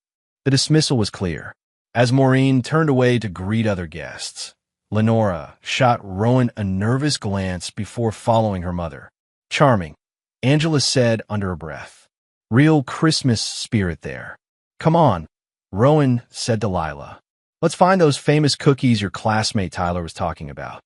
The dismissal was clear. As Maureen turned away to greet other guests, Lenora shot Rowan a nervous glance before following her mother. Charming, Angela said under her breath. Real Christmas spirit there. Come on, Rowan said to Lila. Let's find those famous cookies your classmate Tyler was talking about.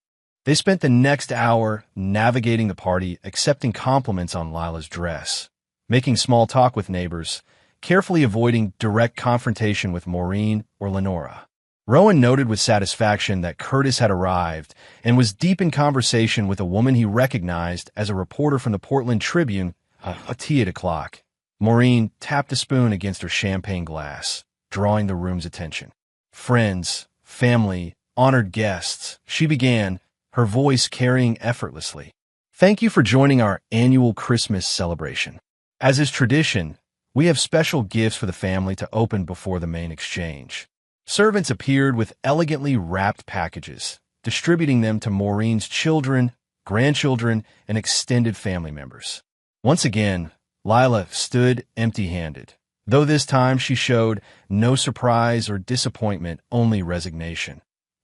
They spent the next hour navigating the party, accepting compliments on Lila's dress, making small talk with neighbors, carefully avoiding direct confrontation with Maureen or Lenora. Rowan noted with satisfaction that Curtis had arrived and was deep in conversation with a woman he recognized as a reporter from the Portland Tribune. A tea at o'clock. Maureen tapped a spoon against her champagne glass, drawing the room's attention. Friends, family, honored guests, she began, her voice carrying effortlessly. Thank you for joining our annual Christmas celebration. As is tradition, we have special gifts for the family to open before the main exchange. Servants appeared with elegantly wrapped packages, distributing them to Maureen's children, grandchildren, and extended family members. Once again, Lila stood empty-handed, though this time she showed no surprise or disappointment, only resignation.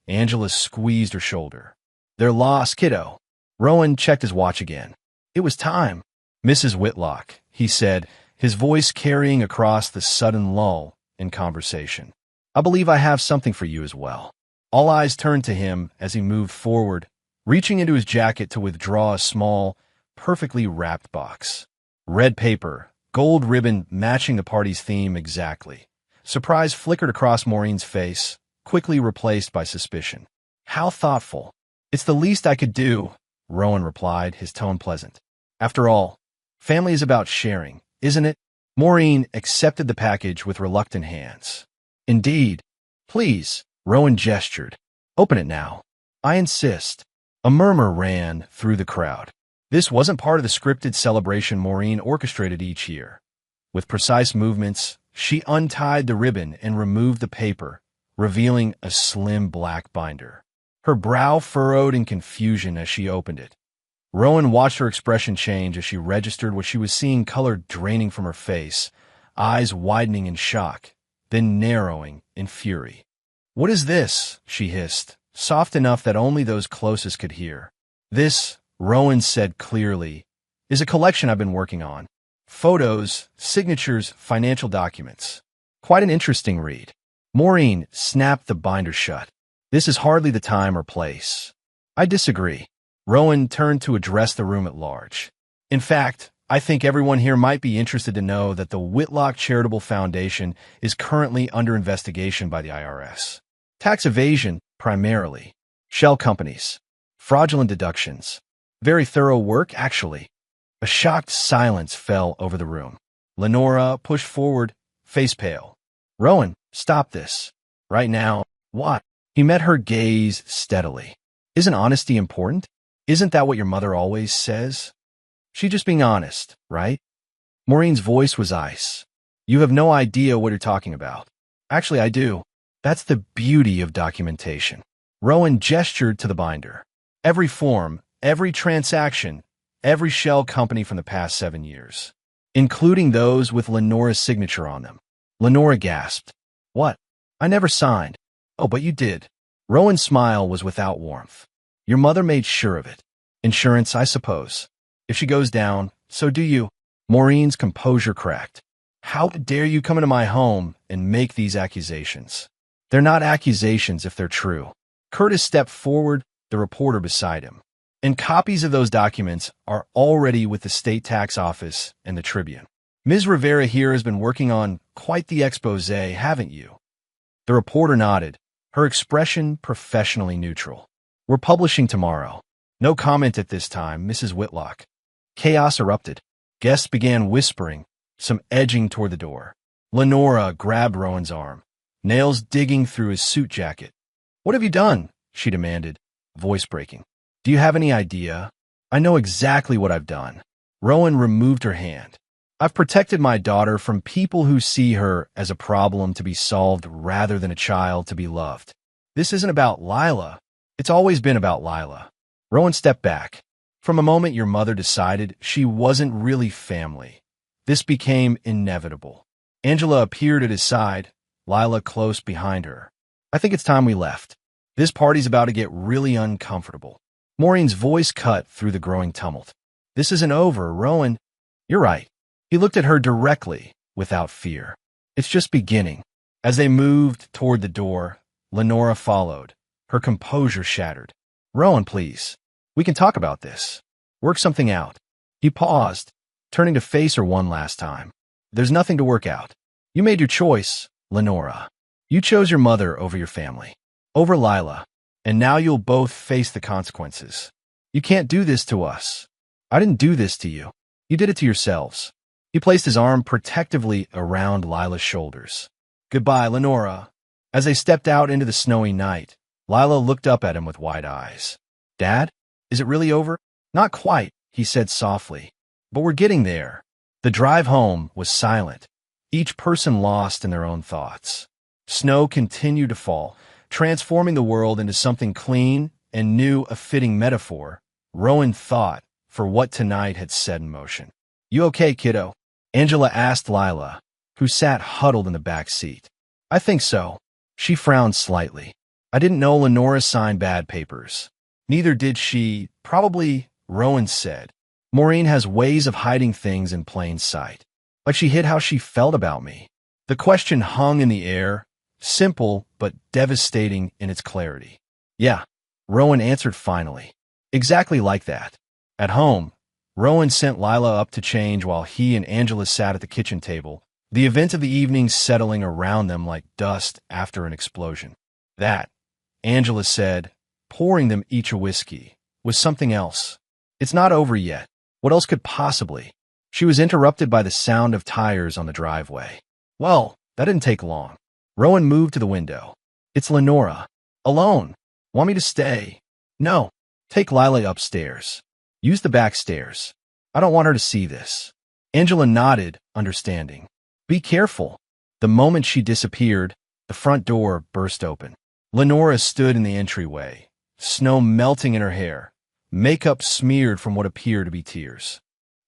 Angela squeezed her shoulder. "They're lost, kiddo." Rowan checked his watch again. It was time. "Mrs. Whitlock," he said, his voice carrying across the sudden lull in conversation. "I believe I have something for you as well." All eyes turned to him as he moved forward, reaching into his jacket to withdraw a small, perfectly wrapped box. Red paper, gold ribbon matching the party's theme exactly. Surprise flickered across Maureen's face, quickly replaced by suspicion. "How thoughtful." "It's the least I could do," Rowan replied, his tone pleasant. "After all, family is about sharing, isn't it?" Maureen accepted the package with reluctant hands. "Indeed. Please," Rowan gestured. "Open it now. I insist." A murmur ran through the crowd. This wasn't part of the scripted celebration Maureen orchestrated each year. With precise movements, she untied the ribbon and removed the paper, revealing a slim black binder. Her brow furrowed in confusion as she opened it. Rowan watched her expression change as she registered what she was seeing, color draining from her face, eyes widening in shock, then narrowing in fury. "What is this?" she hissed, soft enough that only those closest could hear. "This," Rowan said clearly, "is a collection I've been working on. Photos, signatures, financial documents. Quite an interesting read." Maureen snapped the binder shut. "This is hardly the time or place." "I disagree." Rowan turned to address the room at large. "In fact, I think everyone here might be interested to know that the Whitlock Charitable Foundation is currently under investigation by the IRS. Tax evasion, primarily. Shell companies. Fraudulent deductions. Very thorough work, actually." A shocked silence fell over the room. Lenora pushed forward, face pale. "Rowan, stop this. Right now." "What?" He met her gaze steadily. "Isn't honesty important? Isn't that what your mother always says?" "She's just being honest, right?" Maureen's voice was ice. "You have no idea what you're talking about." "Actually, I do. That's the beauty of documentation." Rowan gestured to the binder. "Every form, every transaction, every shell company from the past 7 years, including those with Lenora's signature on them." Lenora gasped. "What? I never signed." "Oh, but you did." Rowan's smile was without warmth. "Your mother made sure of it. Insurance, I suppose. If she goes down, so do you." Maureen's composure cracked. "How dare you come into my home and make these accusations?" "They're not accusations if they're true." Curtis stepped forward, the reporter beside him. "And copies of those documents are already with the State Tax Office and the Tribune. Ms. Rivera here has been working on quite the expose, haven't you?" The reporter nodded, her expression professionally neutral. "We're publishing tomorrow." "No comment at this time, Mrs. Whitlock." Chaos erupted. Guests began whispering, some edging toward the door. Lenora grabbed Rowan's arm, nails digging through his suit jacket. "What have you done?" she demanded, voice breaking. "Do you have any idea?" "I know exactly what I've done." Rowan removed her hand. "I've protected my daughter from people who see her as a problem to be solved rather than a child to be loved. This isn't about Lila. It's always been about Lila." Rowan stepped back. "From a moment your mother decided she wasn't really family, this became inevitable." Angela appeared at his side, Lila close behind her. "I think it's time we left. This party's about to get really uncomfortable." Maureen's voice cut through the growing tumult. "This isn't over, Rowan." "You're right." He looked at her directly, without fear. "It's just beginning." As they moved toward the door, Lenora followed, her composure shattered. "Rowan, please. We can talk about this. Work something out." He paused, turning to face her one last time. "There's nothing to work out. You made your choice, Lenora. You chose your mother over your family, over Lila, and now you'll both face the consequences. You can't do this to us. I didn't do this to you. You did it to yourselves." He placed his arm protectively around Lila's shoulders. "Goodbye, Lenora." As they stepped out into the snowy night, Lila looked up at him with wide eyes. "Dad, is it really over?" "Not quite," he said softly, "but we're getting there." The drive home was silent, each person lost in their own thoughts. Snow continued to fall, transforming the world into something clean and new, a fitting metaphor Rowan thought, for what tonight had set in motion. "You okay, kiddo?" Angela asked Lila, who sat huddled in the back seat. "I think so." She frowned slightly. "I didn't know Lenora signed bad papers." "Neither did she, probably," Rowan said. "Maureen has ways of hiding things in plain sight. Like she hid how she felt about me." The question hung in the air, simple but devastating in its clarity. "Yeah," Rowan answered finally. "Exactly like that." At home, Rowan sent Lila up to change while he and Angela sat at the kitchen table, the events of the evening settling around them like dust after an explosion. "That," Angela said, pouring them each a whiskey, "was something else. It's not over yet. What else could possibly?" She was interrupted by the sound of tires on the driveway. Well, that didn't take long. Rowan moved to the window. "It's Lenora. Alone. Want me to stay?" "No. Take Lila upstairs. Use the back stairs. I don't want her to see this." Angela nodded, understanding. "Be careful." The moment she disappeared, the front door burst open. Lenora stood in the entryway, snow melting in her hair, makeup smeared from what appeared to be tears.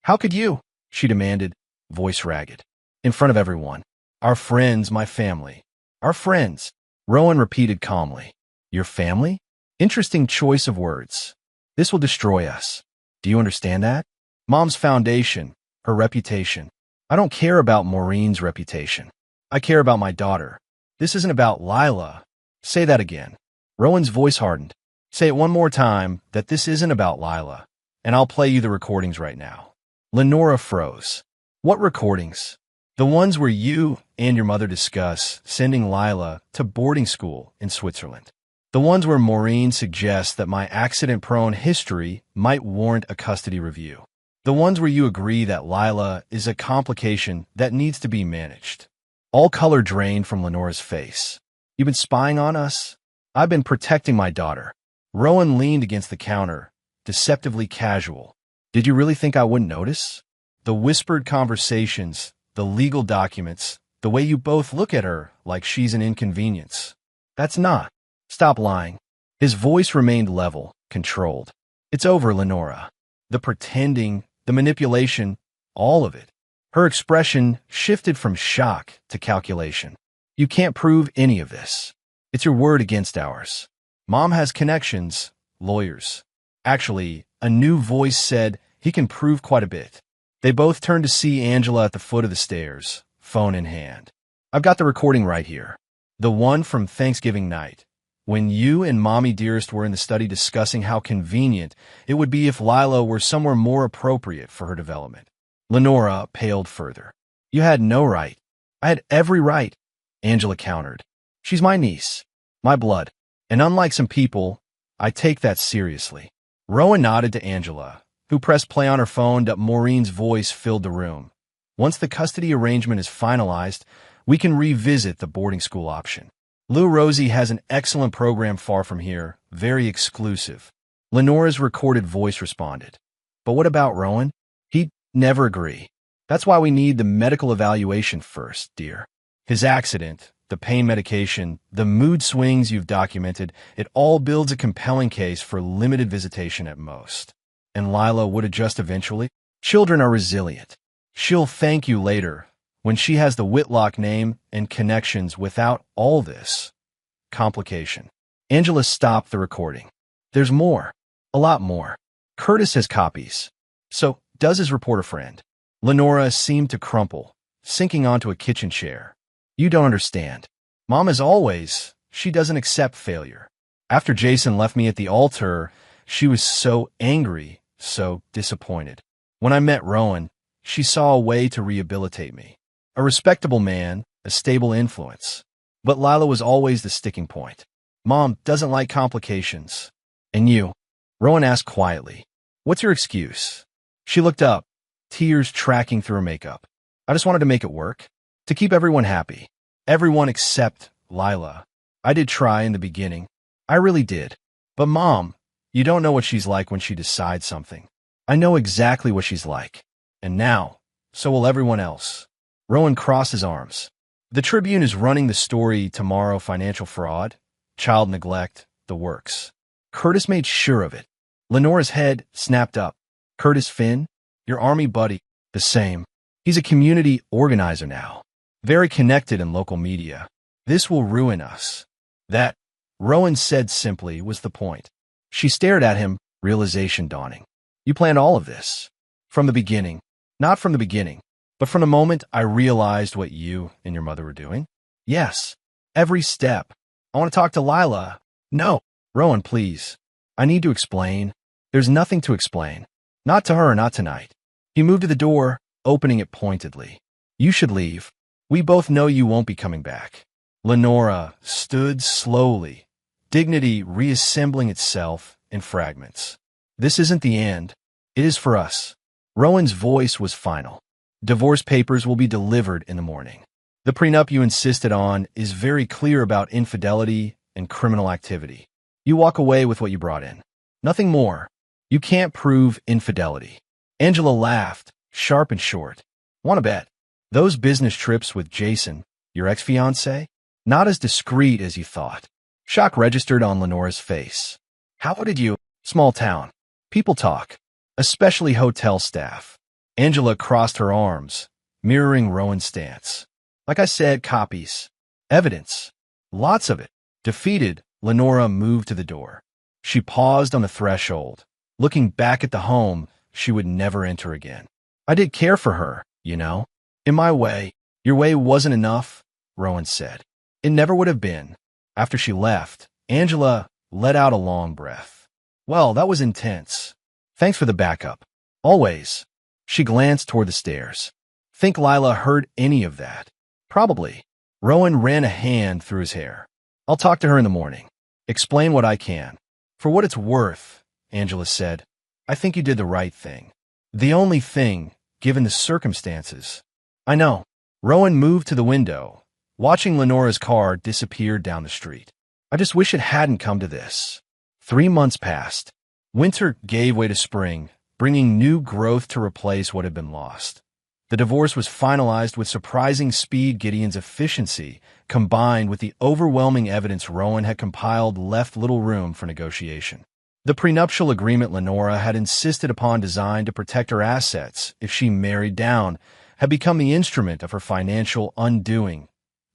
"How could you?" she demanded, voice ragged. "In front of everyone. Our friends, my family." "Our friends," Rowan repeated calmly. "Your family?" Interesting choice of words. "This will destroy us. Do you understand that? Mom's foundation, her reputation. I don't care about Maureen's reputation. I care about my daughter. This isn't about Lila." "Say that again." Rowan's voice hardened. "Say it one more time, that this isn't about Lila, and I'll play you the recordings right now." Lenora froze. "What recordings?" "The ones where you and your mother discuss sending Lila to boarding school in Switzerland. The ones where Maureen suggests that my accident-prone history might warrant a custody review. The ones where you agree that Lila is a complication that needs to be managed." All color drained from Lenora's face. "You've been spying on us?" "I've been protecting my daughter." Rowan leaned against the counter, deceptively casual. "Did you really think I wouldn't notice? The whispered conversations, the legal documents, the way you both look at her like she's an inconvenience. That's not." "Stop lying." His voice remained level, controlled. "It's over, Lenora. The pretending, the manipulation, all of it." Her expression shifted from shock to calculation. "You can't prove any of this. It's your word against ours. Mom has connections, lawyers." Actually, a new voice said, "He can prove quite a bit." They both turned to see Angela at the foot of the stairs, phone in hand. "I've got the recording right here. The one from Thanksgiving night, when you and Mommy Dearest were in the study discussing how convenient it would be if Lila were somewhere more appropriate for her development." Lenora paled further. "You had no right." "I had every right," Angela countered. "She's my niece, my blood, and unlike some people, I take that seriously." Rowan nodded to Angela, who pressed play on her phone. Maureen's voice filled the room. "Once the custody arrangement is finalized, we can revisit the boarding school option. Lou Rosie has an excellent program far from here, very exclusive." Lenora's recorded voice responded. "But what about Rowan? He'd never agree. That's why we need the medical evaluation first, dear. His accident, the pain medication, the mood swings you've documented, it all builds a compelling case for limited visitation at most. And Lila would adjust eventually. Children are resilient. She'll thank you later, when she has the Whitlock name and connections without all this complication." Angela stopped the recording. "There's more. A lot more. Curtis has copies. So does his reporter friend." Lenora seemed to crumple, sinking onto a kitchen chair. "You don't understand. Mom is always, she doesn't accept failure. After Jason left me at the altar, she was so angry, so disappointed. When I met Rowan, she saw a way to rehabilitate me. A respectable man, a stable influence. But Lila was always the sticking point. Mom doesn't like complications." "And you?" Rowan asked quietly. "What's your excuse?" She looked up, tears tracking through her makeup. "I just wanted to make it work. To keep everyone happy. Everyone except Lila. I did try in the beginning. I really did. But Mom, you don't know what she's like when she decides something. I know exactly what she's like. And now, so will everyone else." Rowan crossed his arms. "The Tribune is running the story tomorrow: financial fraud, child neglect, the works. Curtis made sure of it." Lenora's head snapped up. Curtis Finn? Your army buddy? The same. He's a community organizer now. Very connected in local media. This will ruin us. That, Rowan said simply, was the point. She stared at him, realization dawning. You planned all of this. From the beginning. Not from the beginning, but from the moment I realized what you and your mother were doing? Yes. Every step. I want to talk to Lila. No. Rowan, please. I need to explain. There's nothing to explain. Not to her, not tonight. He moved to the door, opening it pointedly. You should leave. We both know you won't be coming back. Lenora stood slowly, dignity reassembling itself in fragments. This isn't the end. It is for us. Rowan's voice was final. Divorce papers will be delivered in the morning. The prenup you insisted on is very clear about infidelity and criminal activity. You walk away with what you brought in. Nothing more. You can't prove infidelity. Angela laughed, sharp and short. Want to bet? Those business trips with Jason, your ex-fiancé? Not as discreet as you thought. Shock registered on Lenora's face. How did you? Small town. People talk. Especially hotel staff. Angela crossed her arms, mirroring Rowan's stance. Like I said, copies. Evidence. Lots of it. Defeated, Lenora moved to the door. She paused on the threshold, looking back at the home she would never enter again. I did care for her, you know. In my way. Your way wasn't enough, Rowan said. It never would have been. After she left, Angela let out a long breath. Well, that was intense. Thanks for the backup. Always. She glanced toward the stairs. Think Lila heard any of that? Probably. Rowan ran a hand through his hair. I'll talk to her in the morning. Explain what I can. For what it's worth, Angela said, I think you did the right thing. The only thing, given the circumstances. I know. Rowan moved to the window, watching Lenora's car disappear down the street. I just wish it hadn't come to this. 3 months passed. Winter gave way to spring, bringing new growth to replace what had been lost. The divorce was finalized with surprising speed. Gideon's efficiency, combined with the overwhelming evidence Rowan had compiled, left little room for negotiation. The prenuptial agreement Lenora had insisted upon, designed to protect her assets if she married down, had become the instrument of her financial undoing.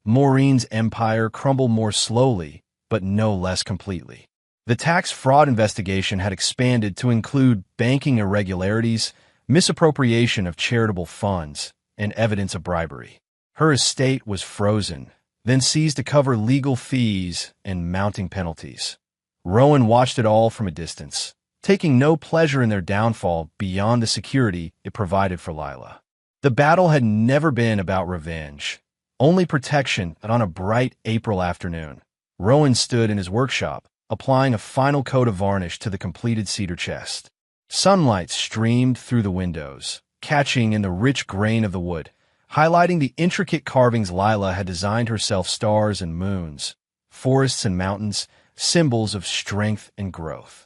Maureen's empire crumbled more slowly, but no less completely. The tax fraud investigation had expanded to include banking irregularities, misappropriation of charitable funds, and evidence of bribery. Her estate was frozen, then seized to cover legal fees and mounting penalties. Rowan watched it all from a distance, taking no pleasure in their downfall beyond the security it provided for Lila. The battle had never been about revenge, only protection. And on a bright April afternoon, Rowan stood in his workshop, applying a final coat of varnish to the completed cedar chest. Sunlight streamed through the windows, catching in the rich grain of the wood, highlighting the intricate carvings Lila had designed herself: stars and moons, forests and mountains, symbols of strength and growth.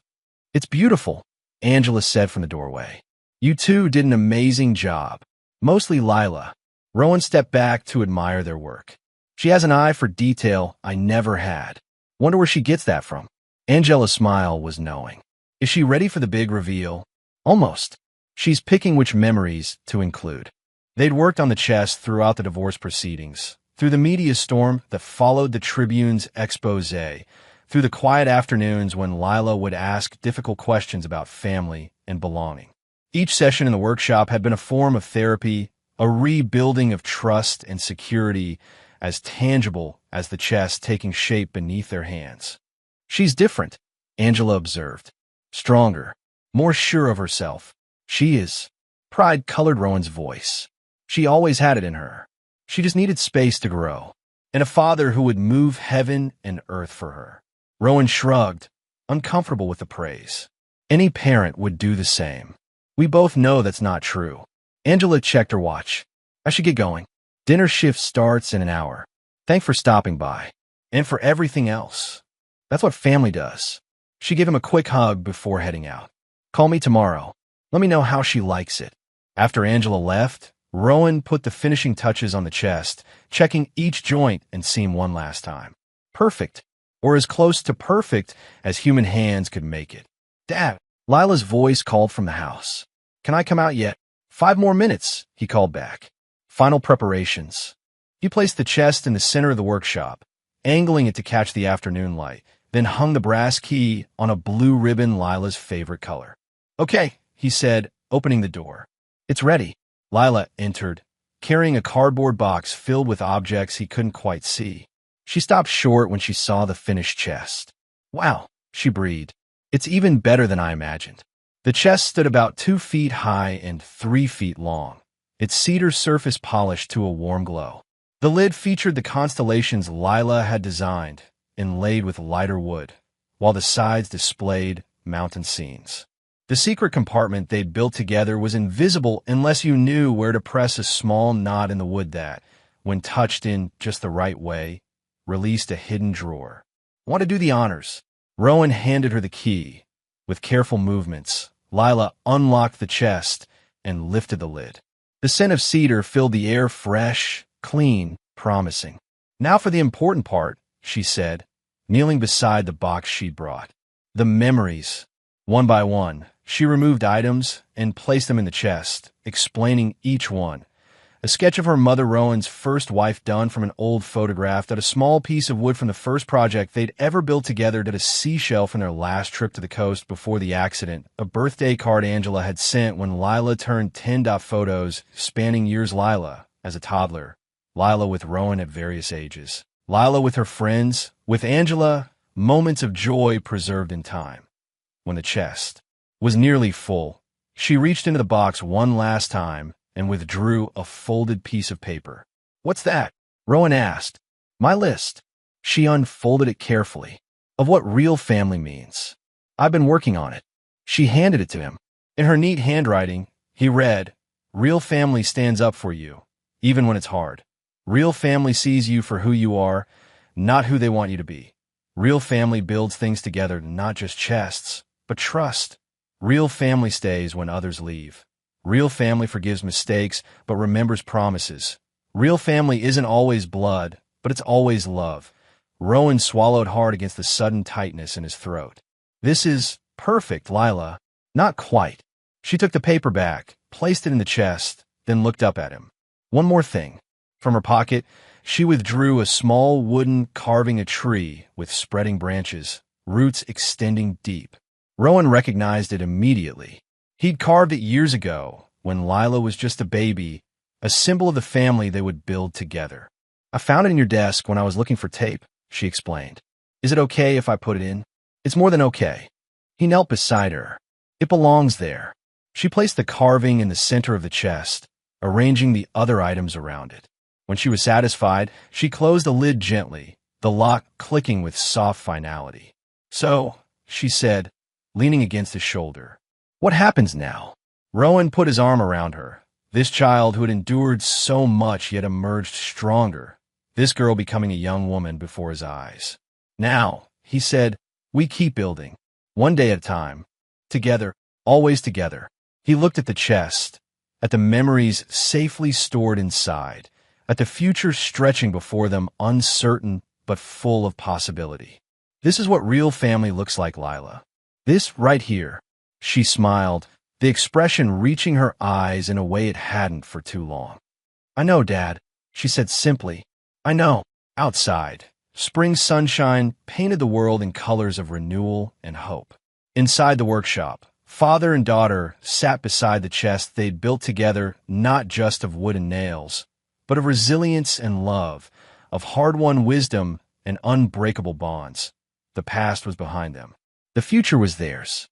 It's beautiful, Angela said from the doorway. You two did an amazing job. Mostly Lila. Rowan stepped back to admire their work. She has an eye for detail I never had. Wonder where she gets that from. Angela's smile was knowing. Is she ready for the big reveal? Almost. She's picking which memories to include. They'd worked on the chest throughout the divorce proceedings, through the media storm that followed the Tribune's expose, through the quiet afternoons when Lila would ask difficult questions about family and belonging. Each session in the workshop had been a form of therapy, a rebuilding of trust and security, as tangible as the chest taking shape beneath their hands. She's different, Angela observed. Stronger, more sure of herself. She is. Pride colored Rowan's voice. She always had it in her. She just needed space to grow, and a father who would move heaven and earth for her. Rowan shrugged, uncomfortable with the praise. Any parent would do the same. We both know that's not true. Angela checked her watch. I should get going. Dinner shift starts in an hour. Thanks for stopping by. And for everything else. That's what family does. She gave him a quick hug before heading out. Call me tomorrow. Let me know how she likes it. After Angela left, Rowan put the finishing touches on the chest, checking each joint and seam one last time. Perfect. Or as close to perfect as human hands could make it. Dad, Lila's voice called from the house. Can I come out yet? 5 more minutes, he called back. Final preparations. He placed the chest in the center of the workshop, angling it to catch the afternoon light, then hung the brass key on a blue ribbon, Lila's favorite color. Okay, he said, opening the door. It's ready. Lila entered, carrying a cardboard box filled with objects he couldn't quite see. She stopped short when she saw the finished chest. Wow, she breathed. It's even better than I imagined. The chest stood about 2 feet high and 3 feet long, its cedar surface polished to a warm glow. The lid featured the constellations Lila had designed, inlaid with lighter wood, while the sides displayed mountain scenes. The secret compartment they'd built together was invisible unless you knew where to press a small knot in the wood that, when touched in just the right way, released a hidden drawer. Want to do the honors? Rowan handed her the key. With careful movements, Lila unlocked the chest and lifted the lid. The scent of cedar filled the air, fresh, clean, promising. Now for the important part, she said, kneeling beside the box she'd brought. The memories. One by one, she removed items and placed them in the chest, explaining each one. A sketch of her mother, Rowan's first wife, done from an old photograph, that a small piece of wood from the first project they'd ever built together, at a seashell from their last trip to the coast before the accident, a birthday card Angela had sent when Lila turned 10. Photos spanning years: Lila as a toddler, Lila with Rowan at various ages, Lila with her friends, with Angela, moments of joy preserved in time. When the chest was nearly full, she reached into the box one last time and withdrew a folded piece of paper. What's that? Rowan asked. My list. She unfolded it carefully. Of what real family means. I've been working on it. She handed it to him. In her neat handwriting, he read, Real family stands up for you, even when it's hard. Real family sees you for who you are, not who they want you to be. Real family builds things together, not just chests, but trust. Real family stays when others leave. Real family forgives mistakes, but remembers promises. Real family isn't always blood, but it's always love. Rowan swallowed hard against the sudden tightness in his throat. This is perfect, Lila. Not quite. She took the paper back, placed it in the chest, then looked up at him. One more thing. From her pocket, she withdrew a small wooden carving, a tree with spreading branches, roots extending deep. Rowan recognized it immediately. He'd carved it years ago, when Lila was just a baby, a symbol of the family they would build together. I found it in your desk when I was looking for tape, she explained. Is it okay if I put it in? It's more than okay. He knelt beside her. It belongs there. She placed the carving in the center of the chest, arranging the other items around it. When she was satisfied, she closed the lid gently, the lock clicking with soft finality. So, she said, leaning against his shoulder, what happens now? Rowan put his arm around her. This child who had endured so much yet emerged stronger. This girl becoming a young woman before his eyes. Now, he said, we keep building. One day at a time. Together, always together. He looked at the chest, at the memories safely stored inside, at the future stretching before them, uncertain but full of possibility. This is what real family looks like, Lila. This right here. She smiled, the expression reaching her eyes in a way it hadn't for too long. I know, Dad, she said simply. I know. Outside, spring sunshine painted the world in colors of renewal and hope. Inside the workshop, father and daughter sat beside the chest they'd built together, not just of wood and nails, but of resilience and love, of hard-won wisdom and unbreakable bonds. The past was behind them. The future was theirs.